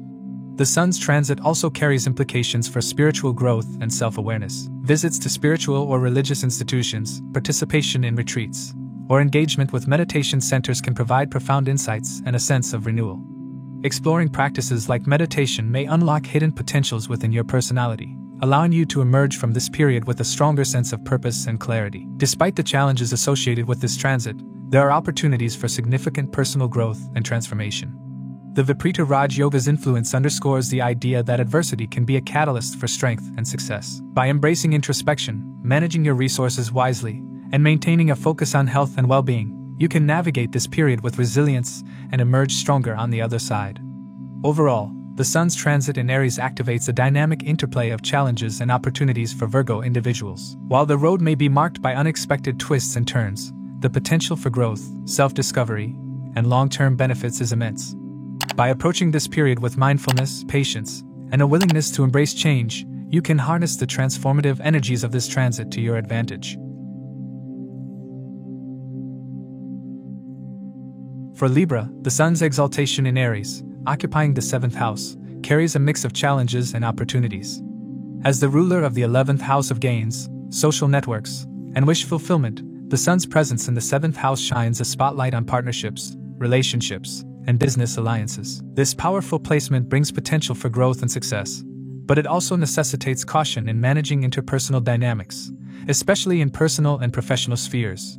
S1: The Sun's transit also carries implications for spiritual growth and self-awareness. Visits to spiritual or religious institutions, participation in retreats, or engagement with meditation centers can provide profound insights and a sense of renewal. Exploring practices like meditation may unlock hidden potentials within your personality, allowing you to emerge from this period with a stronger sense of purpose and clarity. Despite the challenges associated with this transit, there are opportunities for significant personal growth and transformation. The Viparita Raj Yoga's influence underscores the idea that adversity can be a catalyst for strength and success. By embracing introspection, managing your resources wisely, and maintaining a focus on health and well-being, you can navigate this period with resilience and emerge stronger on the other side. Overall, the Sun's transit in Aries activates a dynamic interplay of challenges and opportunities for Virgo individuals. While the road may be marked by unexpected twists and turns, the potential for growth, self-discovery, and long-term benefits is immense. By approaching this period with mindfulness, patience, and a willingness to embrace change, you can harness the transformative energies of this transit to your advantage. For Libra, the Sun's exaltation in Aries, occupying the 7th house, carries a mix of challenges and opportunities. As the ruler of the 11th house of gains, social networks, and wish fulfillment, the Sun's presence in the 7th house shines a spotlight on partnerships, relationships, and business alliances. This powerful placement brings potential for growth and success, but it also necessitates caution in managing interpersonal dynamics, especially in personal and professional spheres.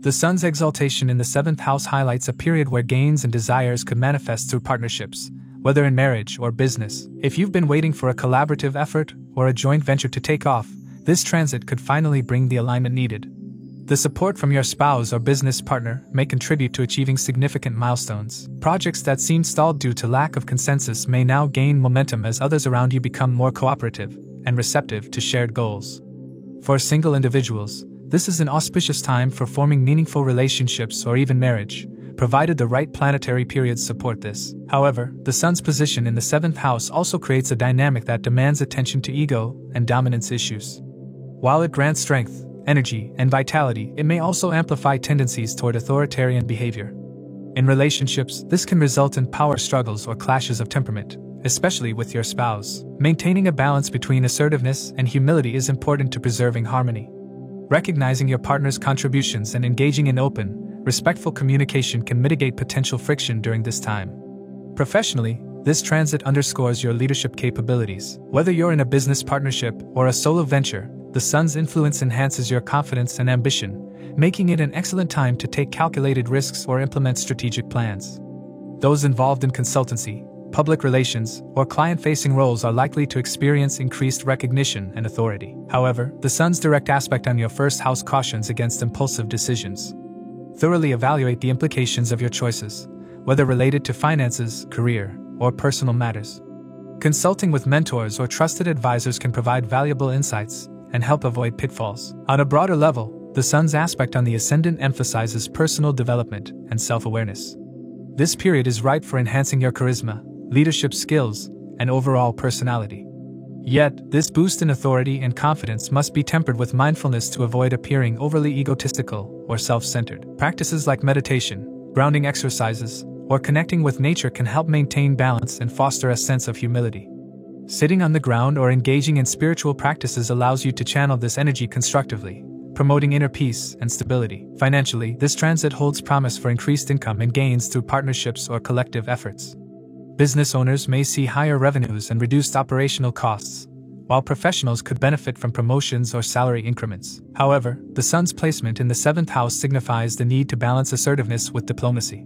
S1: The Sun's exaltation in the 7th house highlights a period where gains and desires could manifest through partnerships, whether in marriage or business. If you've been waiting for a collaborative effort or a joint venture to take off, this transit could finally bring the alignment needed. The support from your spouse or business partner may contribute to achieving significant milestones. Projects that seemed stalled due to lack of consensus may now gain momentum as others around you become more cooperative and receptive to shared goals. For single individuals, this is an auspicious time for forming meaningful relationships or even marriage, provided the right planetary periods support this. However, the Sun's position in the 7th house also creates a dynamic that demands attention to ego and dominance issues. While it grants strength, energy, and vitality, it may also amplify tendencies toward authoritarian behavior. In relationships, this can result in power struggles or clashes of temperament, especially with your spouse. Maintaining a balance between assertiveness and humility is important to preserving harmony. Recognizing your partner's contributions and engaging in open, respectful communication can mitigate potential friction during this time. Professionally, this transit underscores your leadership capabilities. Whether you're in a business partnership or a solo venture, the Sun's influence enhances your confidence and ambition, making it an excellent time to take calculated risks or implement strategic plans. Those involved in consultancy, public relations, or client-facing roles are likely to experience increased recognition and authority. However, the Sun's direct aspect on your first house cautions against impulsive decisions. Thoroughly evaluate the implications of your choices, whether related to finances, career, or personal matters. Consulting with mentors or trusted advisors can provide valuable insights and help avoid pitfalls. On a broader level, the Sun's aspect on the ascendant emphasizes personal development and self-awareness. This period is ripe for enhancing your charisma, leadership skills, and overall personality. Yet, this boost in authority and confidence must be tempered with mindfulness to avoid appearing overly egotistical or self-centered. Practices like meditation, grounding exercises, or connecting with nature can help maintain balance and foster a sense of humility. Sitting on the ground or engaging in spiritual practices allows you to channel this energy constructively, promoting inner peace and stability. Financially, this transit holds promise for increased income and gains through partnerships or collective efforts. Business owners may see higher revenues and reduced operational costs, while professionals could benefit from promotions or salary increments. However, the Sun's placement in the 7th house signifies the need to balance assertiveness with diplomacy.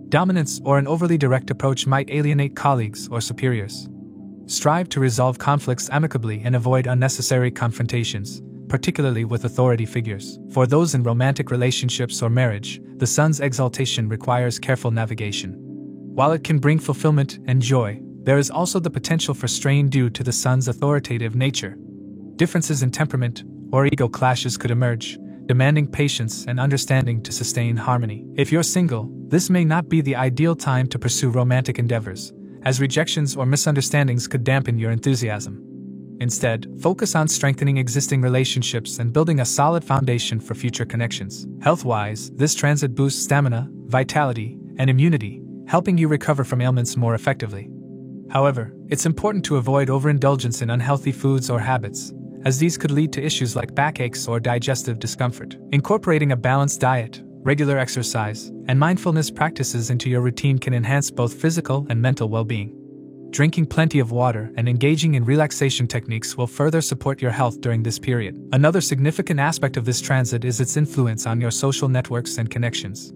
S1: Dominance or an overly direct approach might alienate colleagues or superiors. Strive to resolve conflicts amicably and avoid unnecessary confrontations, particularly with authority figures. For those in romantic relationships or marriage, the Sun's exaltation requires careful navigation. While it can bring fulfillment and joy, there is also the potential for strain due to the Sun's authoritative nature. Differences in temperament or ego clashes could emerge, demanding patience and understanding to sustain harmony. If you're single, this may not be the ideal time to pursue romantic endeavors, as rejections or misunderstandings could dampen your enthusiasm. Instead, focus on strengthening existing relationships and building a solid foundation for future connections. Health-wise, this transit boosts stamina, vitality, and immunity, helping you recover from ailments more effectively. However, it's important to avoid overindulgence in unhealthy foods or habits, as these could lead to issues like backaches or digestive discomfort. Incorporating a balanced diet, regular exercise, and mindfulness practices into your routine can enhance both physical and mental well-being. Drinking plenty of water and engaging in relaxation techniques will further support your health during this period. Another significant aspect of this transit is its influence on your social networks and connections.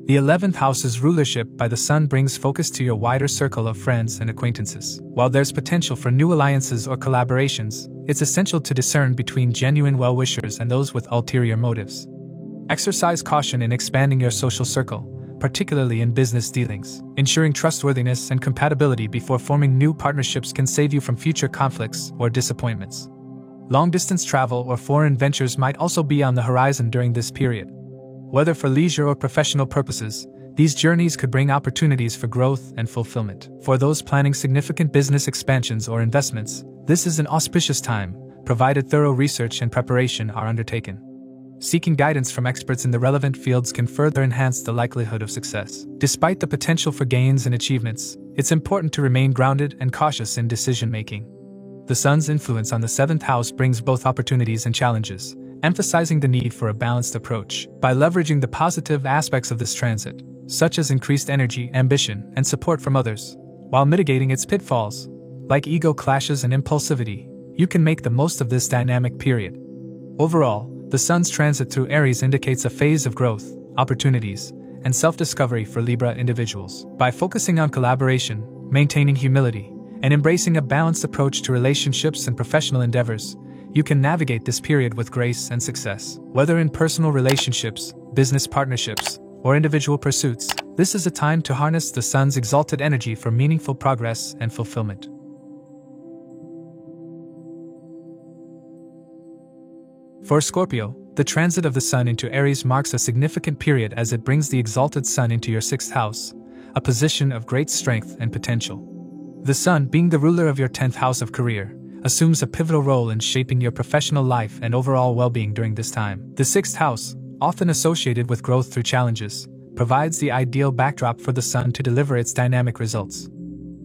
S1: The 11th house's rulership by the Sun brings focus to your wider circle of friends and acquaintances. While there's potential for new alliances or collaborations, it's essential to discern between genuine well-wishers and those with ulterior motives. Exercise caution in expanding your social circle, particularly in business dealings. Ensuring trustworthiness and compatibility before forming new partnerships can save you from future conflicts or disappointments. Long-distance travel or foreign ventures might also be on the horizon during this period. Whether for leisure or professional purposes, these journeys could bring opportunities for growth and fulfillment. For those planning significant business expansions or investments, this is an auspicious time, provided thorough research and preparation are undertaken. Seeking guidance from experts in the relevant fields can further enhance the likelihood of success. Despite the potential for gains and achievements, it's important to remain grounded and cautious in decision-making. The Sun's influence on the 7th house brings both opportunities and challenges, emphasizing the need for a balanced approach. By leveraging the positive aspects of this transit, such as increased energy, ambition, and support from others, while mitigating its pitfalls, like ego clashes and impulsivity, you can make the most of this dynamic period. Overall, the Sun's transit through Aries indicates a phase of growth, opportunities, and self-discovery for Libra individuals. By focusing on collaboration, maintaining humility, and embracing a balanced approach to relationships and professional endeavors, you can navigate this period with grace and success. Whether in personal relationships, business partnerships, or individual pursuits, this is a time to harness the sun's exalted energy for meaningful progress and fulfillment. For Scorpio, the transit of the sun into Aries marks a significant period as it brings the exalted sun into your 6th house, a position of great strength and potential. The sun, being the ruler of your 10th house of career, assumes a pivotal role in shaping your professional life and overall well-being during this time. The 6th house, often associated with growth through challenges, provides the ideal backdrop for the sun to deliver its dynamic results.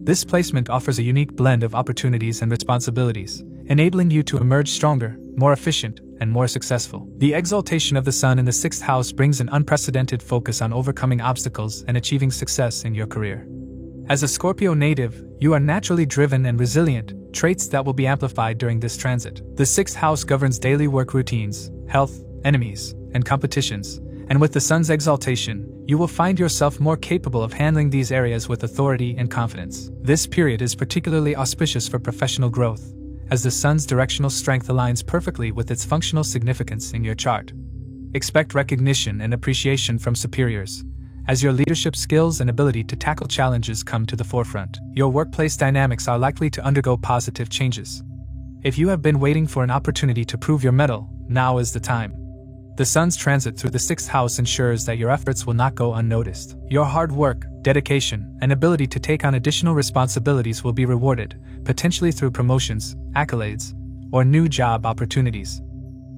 S1: This placement offers a unique blend of opportunities and responsibilities, enabling you to emerge stronger, more efficient, and more successful. The exaltation of the sun in the 6th house brings an unprecedented focus on overcoming obstacles and achieving success in your career. As a Scorpio native, you are naturally driven and resilient, traits that will be amplified during this transit. The 6th house governs daily work routines, health, enemies, and competitions, and with the sun's exaltation, you will find yourself more capable of handling these areas with authority and confidence. This period is particularly auspicious for professional growth, as the sun's directional strength aligns perfectly with its functional significance in your chart. Expect recognition and appreciation from superiors, as your leadership skills and ability to tackle challenges come to the forefront. Your workplace dynamics are likely to undergo positive changes. If you have been waiting for an opportunity to prove your mettle, now is the time. The sun's transit through the 6th house ensures that your efforts will not go unnoticed. Your hard work, dedication, and ability to take on additional responsibilities will be rewarded, potentially through promotions, accolades, or new job opportunities.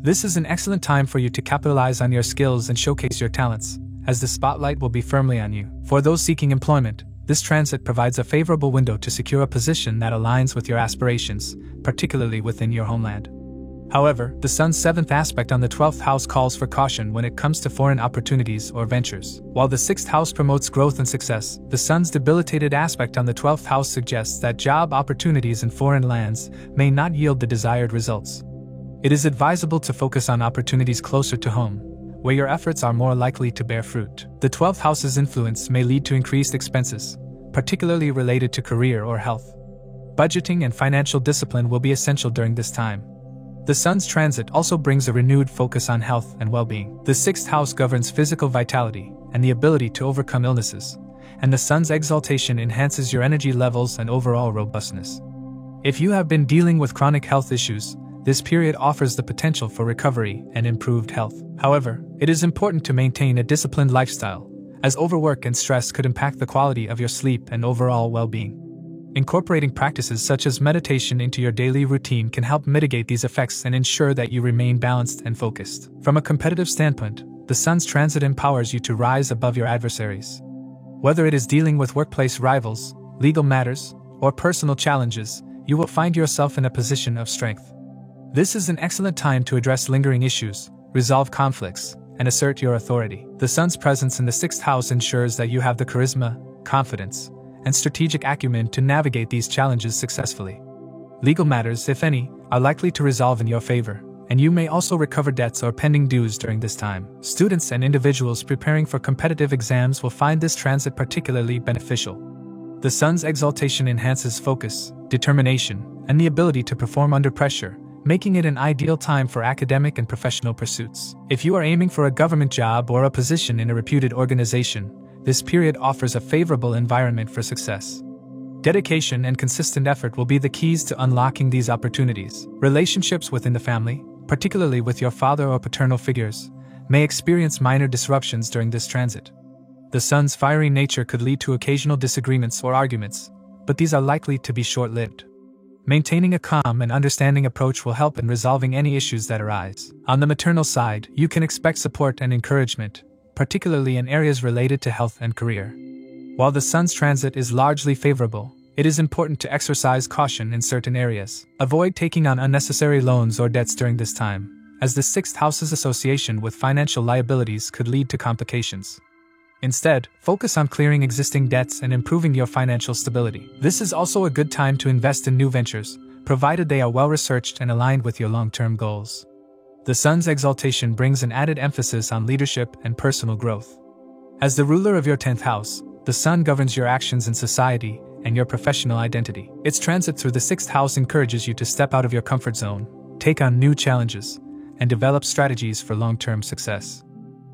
S1: This is an excellent time for you to capitalize on your skills and showcase your talents, as the spotlight will be firmly on you. For those seeking employment, this transit provides a favorable window to secure a position that aligns with your aspirations, particularly within your homeland. However, the sun's 7th aspect on the 12th house calls for caution when it comes to foreign opportunities or ventures. While the 6th house promotes growth and success, the sun's debilitated aspect on the 12th house suggests that job opportunities in foreign lands may not yield the desired results. It is advisable to focus on opportunities closer to home, where your efforts are more likely to bear fruit. The 12th house's influence may lead to increased expenses, particularly related to career or health. Budgeting and financial discipline will be essential during this time. The sun's transit also brings a renewed focus on health and well-being. The 6th house governs physical vitality and the ability to overcome illnesses, and the sun's exaltation enhances your energy levels and overall robustness. If you have been dealing with chronic health issues, this period offers the potential for recovery and improved health. However, it is important to maintain a disciplined lifestyle, as overwork and stress could impact the quality of your sleep and overall well-being. Incorporating practices such as meditation into your daily routine can help mitigate these effects and ensure that you remain balanced and focused. From a competitive standpoint, the sun's transit empowers you to rise above your adversaries. Whether it is dealing with workplace rivals, legal matters, or personal challenges, you will find yourself in a position of strength. This is an excellent time to address lingering issues, resolve conflicts, and assert your authority. The sun's presence in the 6th house ensures that you have the charisma, confidence, and strategic acumen to navigate these challenges successfully. Legal matters, if any, are likely to resolve in your favor, and you may also recover debts or pending dues during this time. Students and individuals preparing for competitive exams will find this transit particularly beneficial. The sun's exaltation enhances focus, determination, and the ability to perform under pressure, making it an ideal time for academic and professional pursuits. If you are aiming for a government job or a position in a reputed organization, this period offers a favorable environment for success. Dedication and consistent effort will be the keys to unlocking these opportunities. Relationships within the family, particularly with your father or paternal figures, may experience minor disruptions during this transit. The sun's fiery nature could lead to occasional disagreements or arguments, but these are likely to be short-lived. Maintaining a calm and understanding approach will help in resolving any issues that arise. On the maternal side, you can expect support and encouragement, particularly in areas related to health and career. While the sun's transit is largely favorable, it is important to exercise caution in certain areas. Avoid taking on unnecessary loans or debts during this time, as the 6th house's association with financial liabilities could lead to complications. Instead, focus on clearing existing debts and improving your financial stability. This is also a good time to invest in new ventures, provided they are well-researched and aligned with your long-term goals. The sun's exaltation brings an added emphasis on leadership and personal growth. As the ruler of your 10th house, the sun governs your actions in society and your professional identity. Its transit through the 6th house encourages you to step out of your comfort zone, take on new challenges, and develop strategies for long-term success.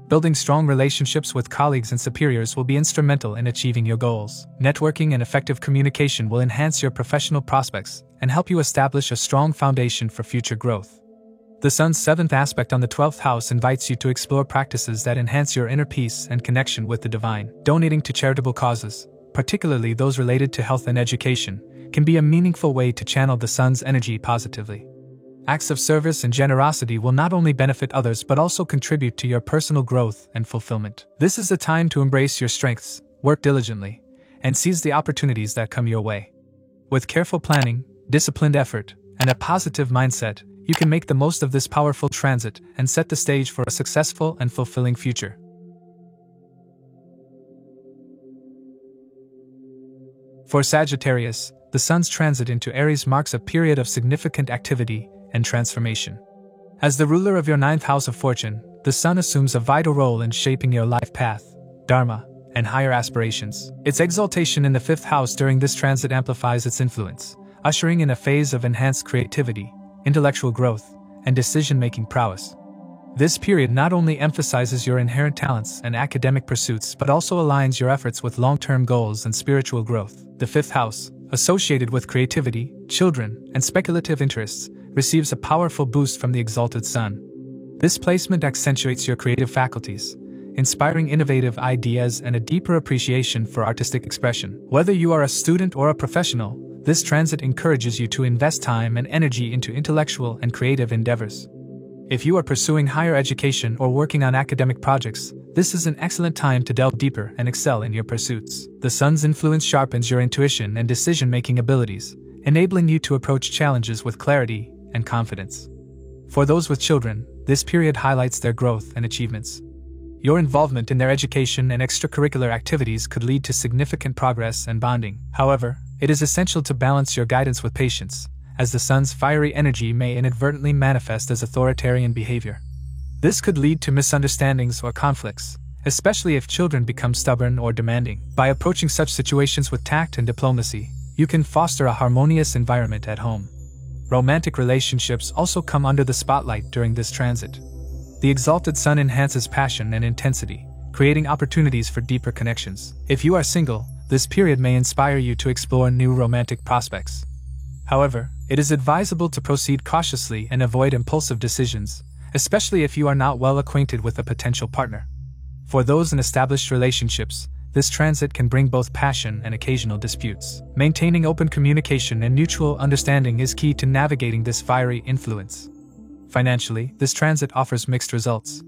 S1: Building strong relationships with colleagues and superiors will be instrumental in achieving your goals. Networking and effective communication will enhance your professional prospects and help you establish a strong foundation for future growth. The Sun's 7th aspect on the 12th house invites you to explore practices that enhance your inner peace and connection with the divine. Donating to charitable causes, particularly those related to health and education, can be a meaningful way to channel the Sun's energy positively. Acts of service and generosity will not only benefit others but also contribute to your personal growth and fulfillment. This is a time to embrace your strengths, work diligently, and seize the opportunities that come your way. With careful planning, disciplined effort, and a positive mindset, you can make the most of this powerful transit and set the stage for a successful and fulfilling future. For Sagittarius, the Sun's transit into Aries marks a period of significant activity and transformation. As the ruler of your 9th house of fortune, the Sun assumes a vital role in shaping your life path, dharma, and higher aspirations. Its exaltation in the 5th house during this transit amplifies its influence, ushering in a phase of enhanced creativity, intellectual growth, and decision-making prowess. This period not only emphasizes your inherent talents and academic pursuits but also aligns your efforts with long-term goals and spiritual growth. The 5th house, associated with creativity, children, and speculative interests, receives a powerful boost from the exalted Sun. This placement accentuates your creative faculties, inspiring innovative ideas and a deeper appreciation for artistic expression. Whether you are a student or a professional, this transit encourages you to invest time and energy into intellectual and creative endeavors. If you are pursuing higher education or working on academic projects, this is an excellent time to delve deeper and excel in your pursuits. The Sun's influence sharpens your intuition and decision-making abilities, enabling you to approach challenges with clarity and confidence. For those with children, this period highlights their growth and achievements. Your involvement in their education and extracurricular activities could lead to significant progress and bonding. However, it is essential to balance your guidance with patience, as the Sun's fiery energy may inadvertently manifest as authoritarian behavior. This could lead to misunderstandings or conflicts, especially if children become stubborn or demanding. By approaching such situations with tact and diplomacy, you can foster a harmonious environment at home. Romantic relationships also come under the spotlight during this transit. The exalted Sun enhances passion and intensity, creating opportunities for deeper connections. If you are single, this period may inspire you to explore new romantic prospects. However, it is advisable to proceed cautiously and avoid impulsive decisions, especially if you are not well acquainted with a potential partner. For those in established relationships, this transit can bring both passion and occasional disputes. Maintaining open communication and mutual understanding is key to navigating this fiery influence. Financially, this transit offers mixed results.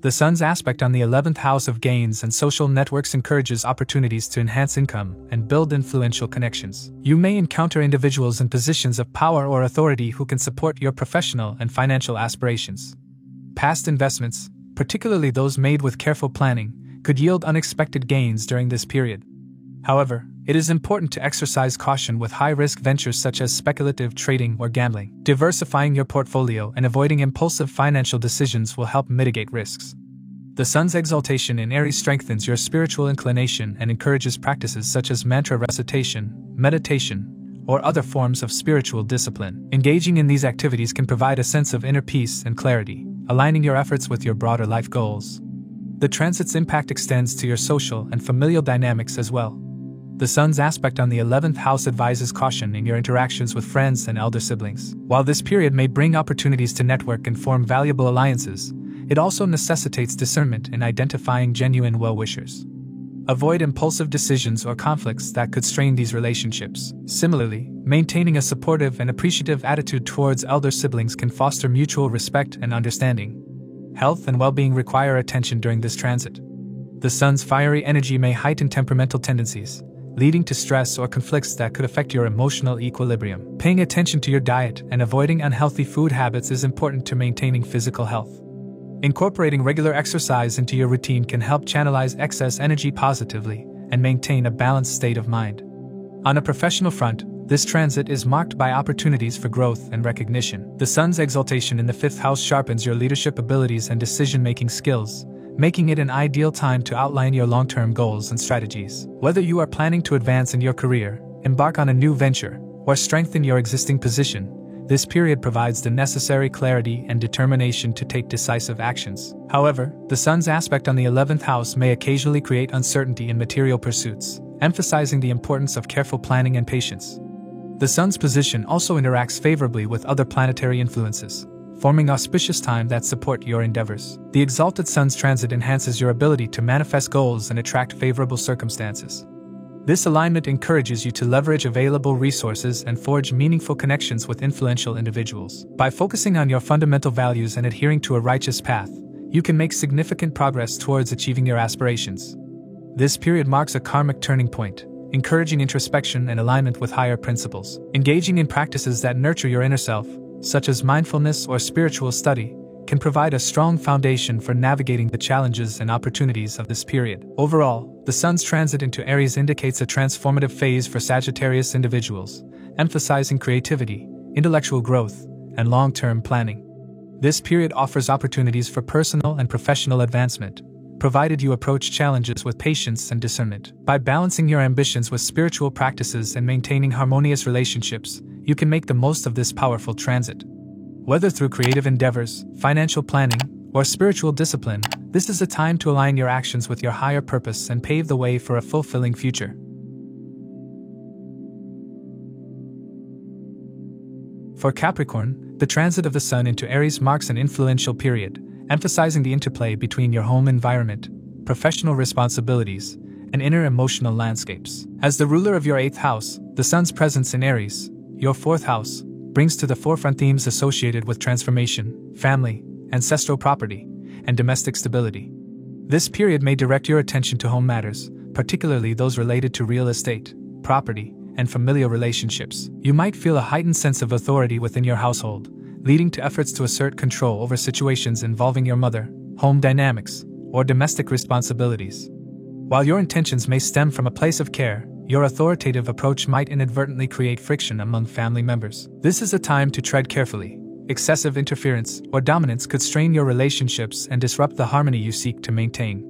S1: The Sun's aspect on the 11th house of gains and social networks encourages opportunities to enhance income and build influential connections. You may encounter individuals in positions of power or authority who can support your professional and financial aspirations. Past investments, particularly those made with careful planning, could yield unexpected gains during this period. However, it is important to exercise caution with high-risk ventures such as speculative trading or gambling. Diversifying your portfolio and avoiding impulsive financial decisions will help mitigate risks. The Sun's exaltation in Aries strengthens your spiritual inclination and encourages practices such as mantra recitation, meditation, or other forms of spiritual discipline. Engaging in these activities can provide a sense of inner peace and clarity, aligning your efforts with your broader life goals. The transit's impact extends to your social and familial dynamics as well. The Sun's aspect on the 11th house advises caution in your interactions with friends and elder siblings. While this period may bring opportunities to network and form valuable alliances, it also necessitates discernment in identifying genuine well-wishers. Avoid impulsive decisions or conflicts that could strain these relationships. Similarly, maintaining a supportive and appreciative attitude towards elder siblings can foster mutual respect and understanding. Health and well-being require attention during this transit. The Sun's fiery energy may heighten temperamental tendencies, leading to stress or conflicts that could affect your emotional equilibrium. Paying attention to your diet and avoiding unhealthy food habits is important to maintaining physical health. Incorporating regular exercise into your routine can help channelize excess energy positively and maintain a balanced state of mind. On a professional front, this transit is marked by opportunities for growth and recognition. The Sun's exaltation in the 5th house sharpens your leadership abilities and decision-making skills, making it an ideal time to outline your long-term goals and strategies. Whether you are planning to advance in your career, embark on a new venture, or strengthen your existing position, This period provides the necessary clarity and determination to take decisive actions. However, the Sun's aspect on the 11th house may occasionally create uncertainty in material pursuits, emphasizing the importance of careful planning and patience. The Sun's position also interacts favorably with other planetary influences, forming auspicious time that support your endeavors. The exalted Sun's transit enhances your ability to manifest goals and attract favorable circumstances. This alignment encourages you to leverage available resources and forge meaningful connections with influential individuals. By focusing on your fundamental values and adhering to a righteous path, you can make significant progress towards achieving your aspirations. This period marks a karmic turning point, encouraging introspection and alignment with higher principles. Engaging in practices that nurture your inner self, such as mindfulness or spiritual study, can provide a strong foundation for navigating the challenges and opportunities of this period. Overall, the Sun's transit into Aries indicates a transformative phase for Sagittarius individuals, emphasizing creativity, intellectual growth, and long-term planning. This period offers opportunities for personal and professional advancement, provided you approach challenges with patience and discernment. By balancing your ambitions with spiritual practices and maintaining harmonious relationships, you can make the most of this powerful transit. Whether through creative endeavors, financial planning, or spiritual discipline, this is a time to align your actions with your higher purpose and pave the way for a fulfilling future. For Capricorn, the transit of the Sun into Aries marks an influential period, emphasizing the interplay between your home environment, professional responsibilities, and inner emotional landscapes. As the ruler of your 8th house, the Sun's presence in Aries, your 4th house, brings to the forefront themes associated with transformation, family, ancestral property, and domestic stability. This period may direct your attention to home matters, particularly those related to real estate, property, and familial relationships. You might feel a heightened sense of authority within your household, leading to efforts to assert control over situations involving your mother, home dynamics, or domestic responsibilities. While your intentions may stem from a place of care, your authoritative approach might inadvertently create friction among family members. This is a time to tread carefully. Excessive interference or dominance could strain your relationships and disrupt the harmony you seek to maintain.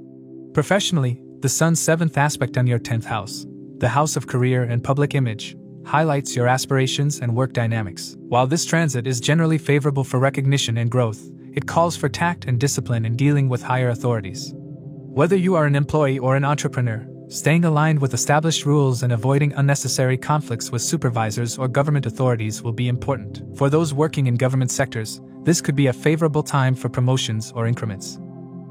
S1: Professionally, the Sun's 7th aspect on your 10th house, the house of career and public image, highlights your aspirations and work dynamics. While this transit is generally favorable for recognition and growth, it calls for tact and discipline in dealing with higher authorities. Whether you are an employee or an entrepreneur, staying aligned with established rules and avoiding unnecessary conflicts with supervisors or government authorities will be important. For those working in government sectors, this could be a favorable time for promotions or increments.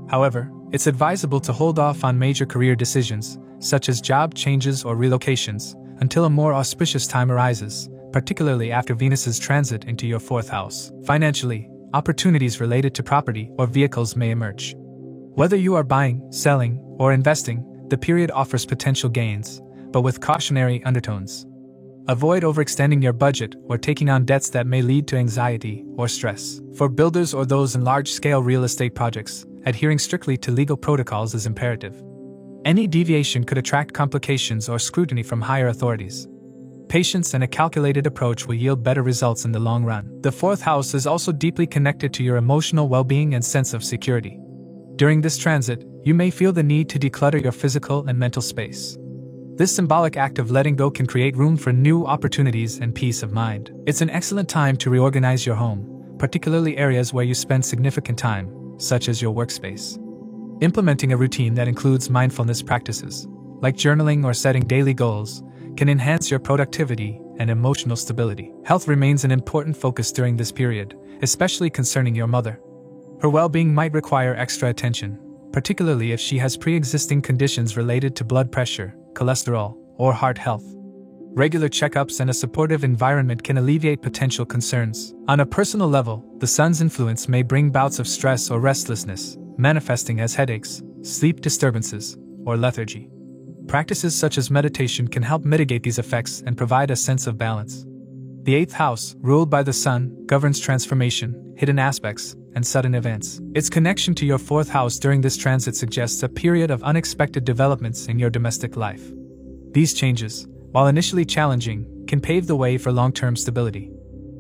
S1: However, it's advisable to hold off on major career decisions, such as job changes or relocations, until a more auspicious time arises, particularly after Venus's transit into your 4th house. Financially, opportunities related to property or vehicles may emerge. Whether you are buying, selling, or investing, the period offers potential gains, but with cautionary undertones. Avoid overextending your budget or taking on debts that may lead to anxiety or stress. For builders or those in large-scale real estate projects, adhering strictly to legal protocols is imperative. Any deviation could attract complications or scrutiny from higher authorities. Patience and a calculated approach will yield better results in the long run. The 4th house is also deeply connected to your emotional well-being and sense of security. During this transit, you may feel the need to declutter your physical and mental space. This symbolic act of letting go can create room for new opportunities and peace of mind. It's an excellent time to reorganize your home, particularly areas where you spend significant time, such as your workspace. Implementing a routine that includes mindfulness practices, like journaling or setting daily goals, can enhance your productivity and emotional stability. Health remains an important focus during this period, especially concerning your mother. Her well-being might require extra attention, particularly if she has pre-existing conditions related to blood pressure, cholesterol, or heart health. Regular checkups and a supportive environment can alleviate potential concerns. On a personal level, the Sun's influence may bring bouts of stress or restlessness, manifesting as headaches, sleep disturbances, or lethargy. Practices such as meditation can help mitigate these effects and provide a sense of balance. The 8th house, ruled by the Sun, governs transformation, hidden aspects, and sudden events. Its connection to your 4th house during this transit suggests a period of unexpected developments in your domestic life. These changes, while initially challenging, can pave the way for long-term stability.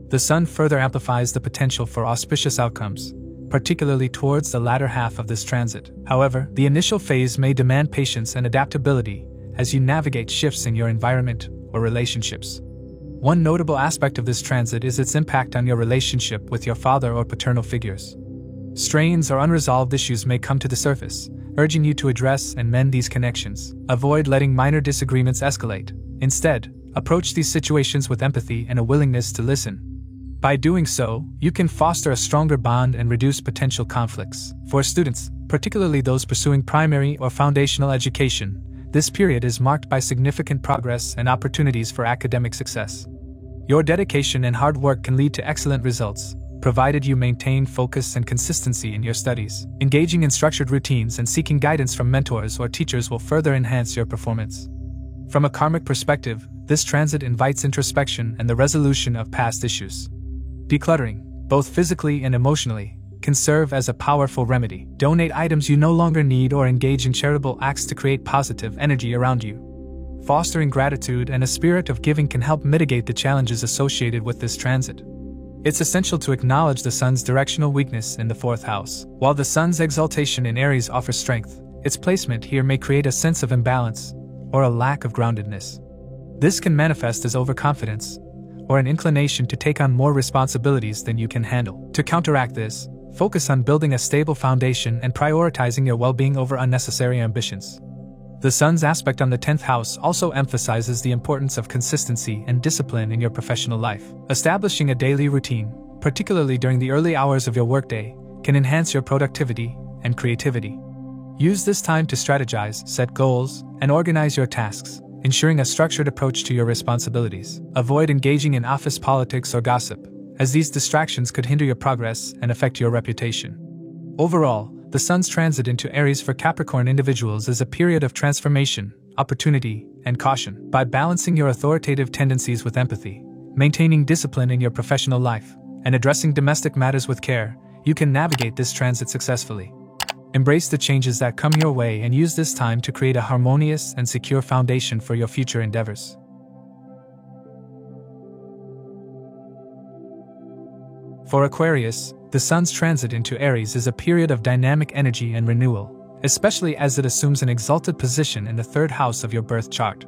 S1: The Sun further amplifies the potential for auspicious outcomes, particularly towards the latter half of this transit. However, the initial phase may demand patience and adaptability as you navigate shifts in your environment or relationships. One notable aspect of this transit is its impact on your relationship with your father or paternal figures. Strains or unresolved issues may come to the surface, urging you to address and mend these connections. Avoid letting minor disagreements escalate. Instead, approach these situations with empathy and a willingness to listen. By doing so, you can foster a stronger bond and reduce potential conflicts. For students, particularly those pursuing primary or foundational education, this period is marked by significant progress and opportunities for academic success. Your dedication and hard work can lead to excellent results, provided you maintain focus and consistency in your studies. Engaging in structured routines and seeking guidance from mentors or teachers will further enhance your performance. From a karmic perspective, this transit invites introspection and the resolution of past issues. Decluttering, both physically and emotionally, can serve as a powerful remedy. Donate items you no longer need or engage in charitable acts to create positive energy around you. Fostering gratitude and a spirit of giving can help mitigate the challenges associated with this transit. It's essential to acknowledge the Sun's directional weakness in the 4th house. While the Sun's exaltation in Aries offers strength, its placement here may create a sense of imbalance or a lack of groundedness. This can manifest as overconfidence or an inclination to take on more responsibilities than you can handle. To counteract this, focus on building a stable foundation and prioritizing your well-being over unnecessary ambitions. The Sun's aspect on the 10th house also emphasizes the importance of consistency and discipline in your professional life. Establishing a daily routine, particularly during the early hours of your workday, can enhance your productivity and creativity. Use this time to strategize, set goals, and organize your tasks, ensuring a structured approach to your responsibilities. Avoid engaging in office politics or gossip, as these distractions could hinder your progress and affect your reputation. Overall, the Sun's transit into Aries for Capricorn individuals is a period of transformation, opportunity, and caution. By balancing your authoritative tendencies with empathy, maintaining discipline in your professional life, and addressing domestic matters with care, you can navigate this transit successfully. Embrace the changes that come your way and use this time to create a harmonious and secure foundation for your future endeavors. For Aquarius, the Sun's transit into Aries is a period of dynamic energy and renewal, especially as it assumes an exalted position in the 3rd house of your birth chart.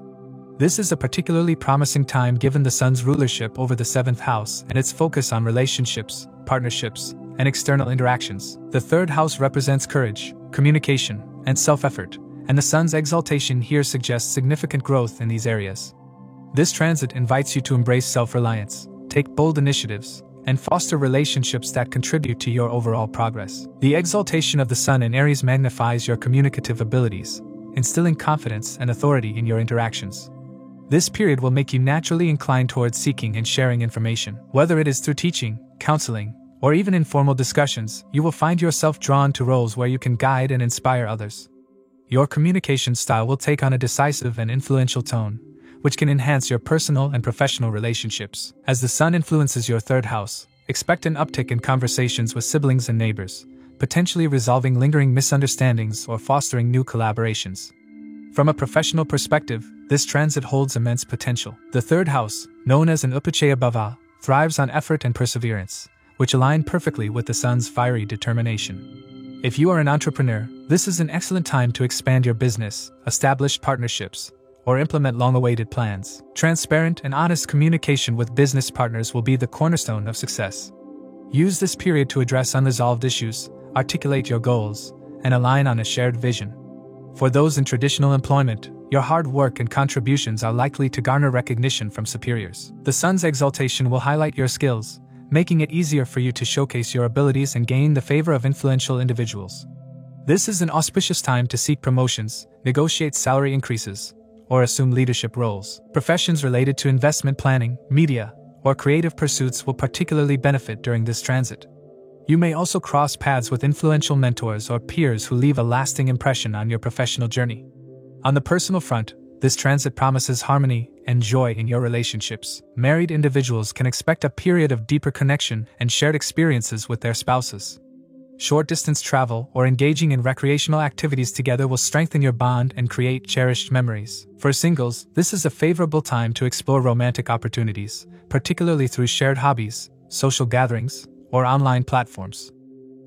S1: This is a particularly promising time given the Sun's rulership over the 7th house and its focus on relationships, partnerships, and external interactions. The 3rd house represents courage, communication, and self-effort, and the Sun's exaltation here suggests significant growth in these areas. This transit invites you to embrace self-reliance, take bold initiatives, and foster relationships that contribute to your overall progress. The exaltation of the Sun in Aries magnifies your communicative abilities, instilling confidence and authority in your interactions. This period will make you naturally inclined towards seeking and sharing information. Whether it is through teaching, counseling, or even informal discussions, you will find yourself drawn to roles where you can guide and inspire others. Your communication style will take on a decisive and influential tone, which can enhance your personal and professional relationships. As the Sun influences your 3rd house, expect an uptick in conversations with siblings and neighbors, potentially resolving lingering misunderstandings or fostering new collaborations. From a professional perspective, this transit holds immense potential. The 3rd house, known as an Upachaya Bhava, thrives on effort and perseverance, which align perfectly with the Sun's fiery determination. If you are an entrepreneur, this is an excellent time to expand your business, establish partnerships, or implement long-awaited plans. Transparent and honest communication with business partners will be the cornerstone of success. Use this period to address unresolved issues, articulate your goals, and align on a shared vision. For those in traditional employment, your hard work and contributions are likely to garner recognition from superiors. The Sun's exaltation will highlight your skills, making it easier for you to showcase your abilities and gain the favor of influential individuals. This is an auspicious time to seek promotions, negotiate salary increases, or assume leadership roles. Professions related to investment planning, media, or creative pursuits will particularly benefit during this transit. You may also cross paths with influential mentors or peers who leave a lasting impression on your professional journey. On the personal front, this transit promises harmony and joy in your relationships. Married individuals can expect a period of deeper connection and shared experiences with their spouses. Short-distance travel or engaging in recreational activities together will strengthen your bond and create cherished memories. For singles, this is a favorable time to explore romantic opportunities, particularly through shared hobbies, social gatherings, or online platforms.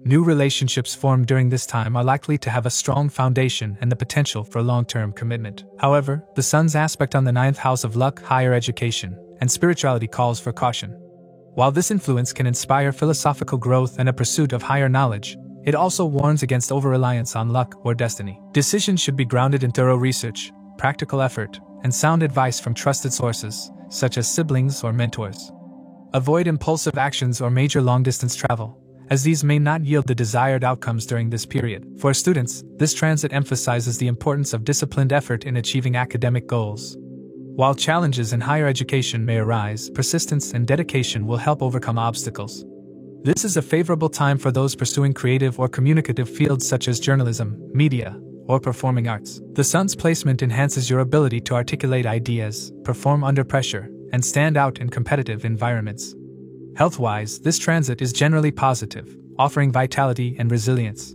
S1: New relationships formed during this time are likely to have a strong foundation and the potential for long-term commitment. However, the Sun's aspect on the 9th house of luck, higher education, and spirituality calls for caution. While this influence can inspire philosophical growth and a pursuit of higher knowledge, it also warns against over-reliance on luck or destiny. Decisions should be grounded in thorough research, practical effort, and sound advice from trusted sources, such as siblings or mentors. Avoid impulsive actions or major long-distance travel, as these may not yield the desired outcomes during this period. For students, this transit emphasizes the importance of disciplined effort in achieving academic goals. While challenges in higher education may arise, persistence and dedication will help overcome obstacles. This is a favorable time for those pursuing creative or communicative fields such as journalism, media, or performing arts. The sun's placement enhances your ability to articulate ideas, perform under pressure, and stand out in competitive environments. Health-wise, this transit is generally positive, offering vitality and resilience.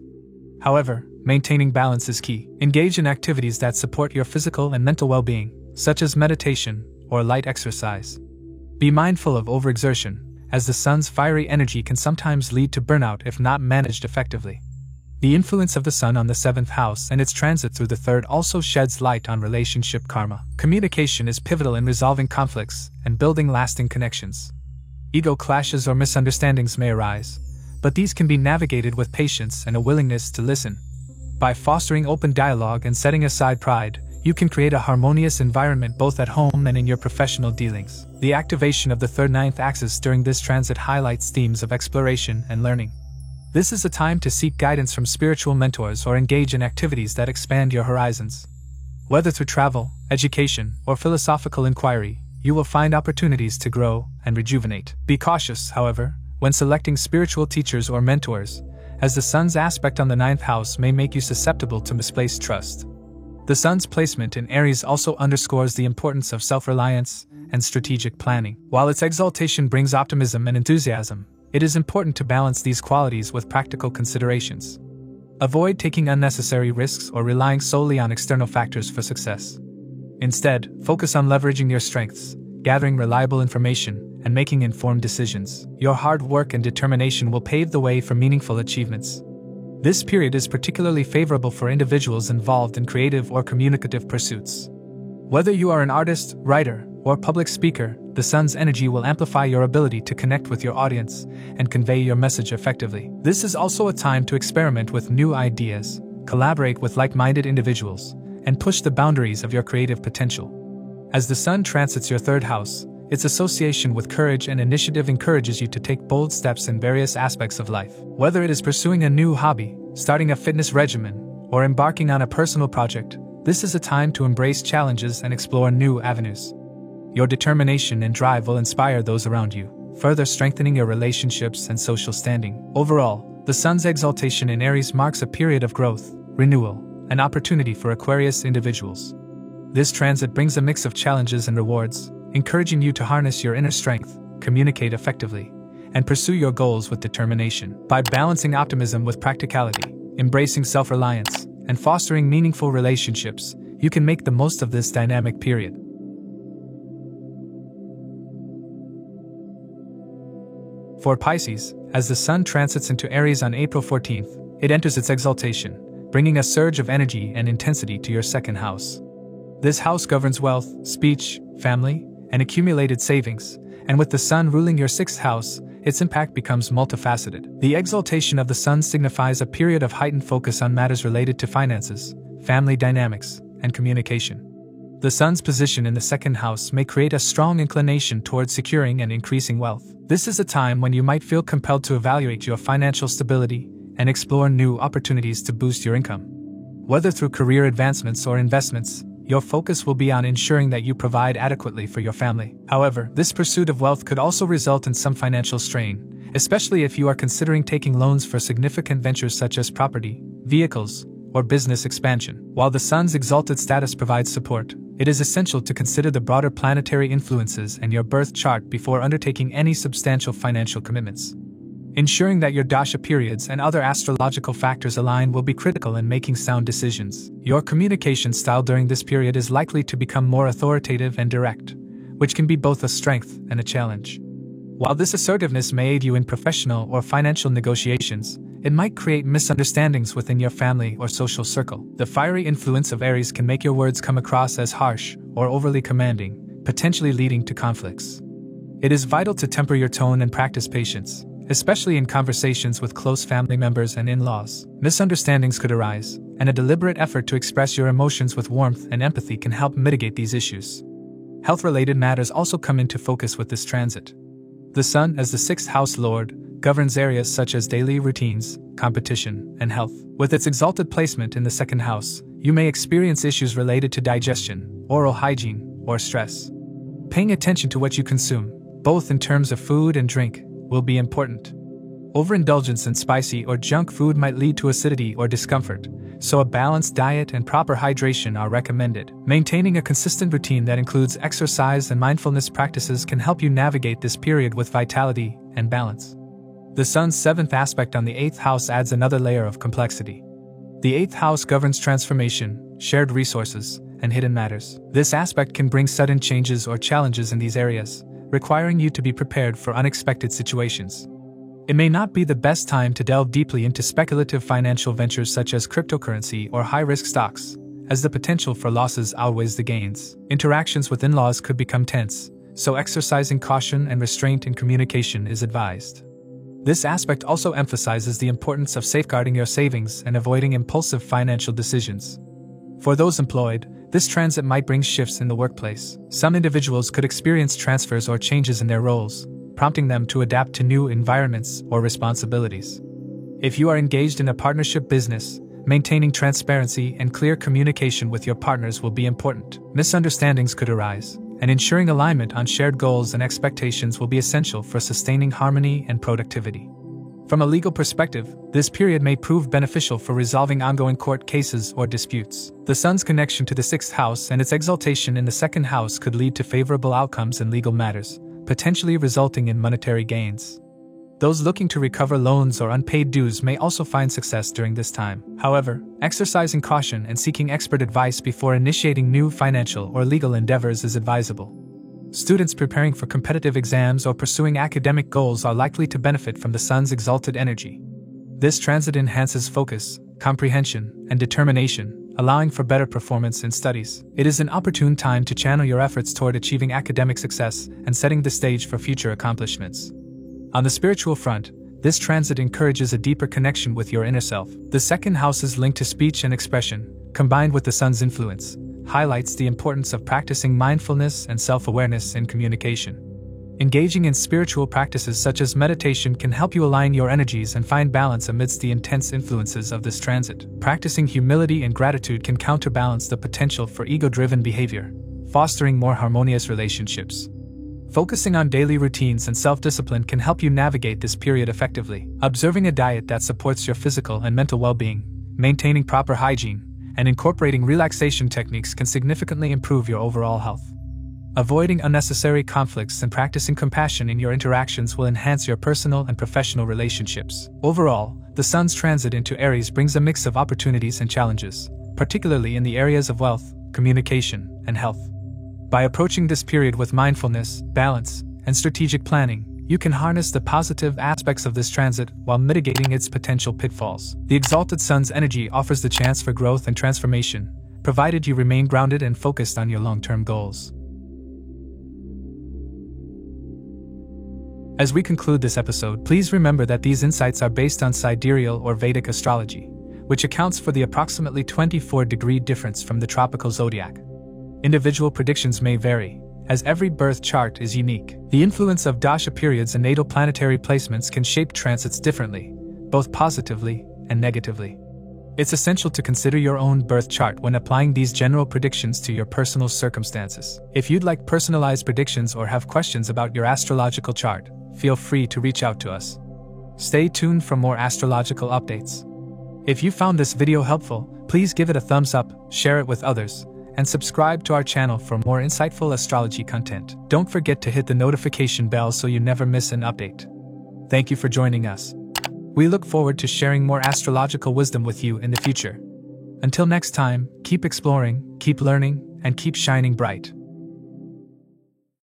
S1: However, maintaining balance is key. Engage in activities that support your physical and mental well-being, such as meditation or light exercise. Be mindful of overexertion, as the sun's fiery energy can sometimes lead to burnout if not managed effectively. The influence of the sun on the 7th house and its transit through the 3rd also sheds light on relationship karma. Communication is pivotal in resolving conflicts and building lasting connections. Ego clashes or misunderstandings may arise, but these can be navigated with patience and a willingness to listen. By fostering open dialogue and setting aside pride, you can create a harmonious environment both at home and in your professional dealings. The activation of the 3rd-9th axis during this transit highlights themes of exploration and learning. This is a time to seek guidance from spiritual mentors or engage in activities that expand your horizons. Whether through travel, education, or philosophical inquiry, you will find opportunities to grow and rejuvenate. Be cautious, however, when selecting spiritual teachers or mentors, as the sun's aspect on the 9th house may make you susceptible to misplaced trust. The sun's placement in Aries also underscores the importance of self-reliance and strategic planning. While its exaltation brings optimism and enthusiasm, it is important to balance these qualities with practical considerations. Avoid taking unnecessary risks or relying solely on external factors for success. Instead, focus on leveraging your strengths, gathering reliable information, and making informed decisions. Your hard work and determination will pave the way for meaningful achievements. This period is particularly favorable for individuals involved in creative or communicative pursuits. Whether you are an artist, writer, or public speaker, the sun's energy will amplify your ability to connect with your audience and convey your message effectively. This is also a time to experiment with new ideas, collaborate with like-minded individuals, and push the boundaries of your creative potential. As the sun transits your 3rd house, its association with courage and initiative encourages you to take bold steps in various aspects of life. Whether it is pursuing a new hobby, starting a fitness regimen, or embarking on a personal project, this is a time to embrace challenges and explore new avenues. Your determination and drive will inspire those around you, further strengthening your relationships and social standing. Overall, the sun's exaltation in Aries marks a period of growth, renewal, and opportunity for Aquarius individuals. This transit brings a mix of challenges and rewards, encouraging you to harness your inner strength, communicate effectively, and pursue your goals with determination. By balancing optimism with practicality, embracing self-reliance, and fostering meaningful relationships, you can make the most of this dynamic period. For Pisces, as the sun transits into Aries on April 14th, it enters its exaltation, bringing a surge of energy and intensity to your 2nd house. This house governs wealth, speech, family, and accumulated savings, and with the sun ruling your 6th house, its impact becomes multifaceted. The exaltation of the sun signifies a period of heightened focus on matters related to finances, family dynamics, and communication. The sun's position in the 2nd house may create a strong inclination towards securing and increasing wealth. This is a time when you might feel compelled to evaluate your financial stability and explore new opportunities to boost your income. Whether through career advancements or investments, your focus will be on ensuring that you provide adequately for your family. However, this pursuit of wealth could also result in some financial strain, especially if you are considering taking loans for significant ventures such as property, vehicles, or business expansion. While the sun's exalted status provides support, it is essential to consider the broader planetary influences and your birth chart before undertaking any substantial financial commitments. Ensuring that your dasha periods and other astrological factors align will be critical in making sound decisions. Your communication style during this period is likely to become more authoritative and direct, which can be both a strength and a challenge. While this assertiveness may aid you in professional or financial negotiations, it might create misunderstandings within your family or social circle. The fiery influence of Aries can make your words come across as harsh or overly commanding, potentially leading to conflicts. It is vital to temper your tone and practice patience, especially in conversations with close family members and in-laws. Misunderstandings could arise, and a deliberate effort to express your emotions with warmth and empathy can help mitigate these issues. Health-related matters also come into focus with this transit. The Sun, as the 6th house lord, governs areas such as daily routines, competition, and health. With its exalted placement in the 2nd house, you may experience issues related to digestion, oral hygiene, or stress. Paying attention to what you consume, both in terms of food and drink, will be important. Overindulgence in spicy or junk food might lead to acidity or discomfort, so a balanced diet and proper hydration are recommended. Maintaining a consistent routine that includes exercise and mindfulness practices can help you navigate this period with vitality and balance. The Sun's 7th aspect on the 8th house adds another layer of complexity. The 8th house governs transformation, shared resources, and hidden matters. This aspect can bring sudden changes or challenges in these areas, requiring you to be prepared for unexpected situations. It may not be the best time to delve deeply into speculative financial ventures such as cryptocurrency or high-risk stocks, as the potential for losses outweighs the gains. Interactions with in-laws could become tense, so exercising caution and restraint in communication is advised. This aspect also emphasizes the importance of safeguarding your savings and avoiding impulsive financial decisions. For those employed, this transit might bring shifts in the workplace. Some individuals could experience transfers or changes in their roles, prompting them to adapt to new environments or responsibilities. If you are engaged in a partnership business, maintaining transparency and clear communication with your partners will be important. Misunderstandings could arise, and ensuring alignment on shared goals and expectations will be essential for sustaining harmony and productivity. From a legal perspective, this period may prove beneficial for resolving ongoing court cases or disputes. The Sun's connection to the 6th house and its exaltation in the 2nd house could lead to favorable outcomes in legal matters, potentially resulting in monetary gains. Those looking to recover loans or unpaid dues may also find success during this time. However, exercising caution and seeking expert advice before initiating new financial or legal endeavors is advisable. Students preparing for competitive exams or pursuing academic goals are likely to benefit from the Sun's exalted energy. This transit enhances focus, comprehension, and determination, allowing for better performance in studies. It is an opportune time to channel your efforts toward achieving academic success and setting the stage for future accomplishments. On the spiritual front, this transit encourages a deeper connection with your inner self. The 2nd house's link to speech and expression, combined with the Sun's influence, highlights the importance of practicing mindfulness and self-awareness in communication. Engaging in spiritual practices such as meditation can help you align your energies and find balance amidst the intense influences of this transit. Practicing humility and gratitude can counterbalance the potential for ego-driven behavior, fostering more harmonious relationships. Focusing on daily routines and self-discipline can help you navigate this period effectively. Observing a diet that supports your physical and mental well-being, maintaining proper hygiene, and incorporating relaxation techniques can significantly improve your overall health. Avoiding unnecessary conflicts and practicing compassion in your interactions will enhance your personal and professional relationships. Overall, the Sun's transit into Aries brings a mix of opportunities and challenges, particularly in the areas of wealth, communication, and health. By approaching this period with mindfulness, balance, and strategic planning, you can harness the positive aspects of this transit while mitigating its potential pitfalls. The exalted Sun's energy offers the chance for growth and transformation, provided you remain grounded and focused on your long-term goals. As we conclude this episode, please remember that these insights are based on sidereal or Vedic astrology, which accounts for the approximately 24-degree difference from the tropical zodiac. Individual predictions may vary, as every birth chart is unique. The influence of dasha periods and natal planetary placements can shape transits differently, both positively and negatively. It's essential to consider your own birth chart when applying these general predictions to your personal circumstances. If you'd like personalized predictions or have questions about your astrological chart, feel free to reach out to us. Stay tuned for more astrological updates. If you found this video helpful, please give it a thumbs up, share it with others, and subscribe to our channel for more insightful astrology content. Don't forget to hit the notification bell so you never miss an update. Thank you for joining us. We look forward to sharing more astrological wisdom with you in the future. Until next time, keep exploring, keep learning, and keep shining bright.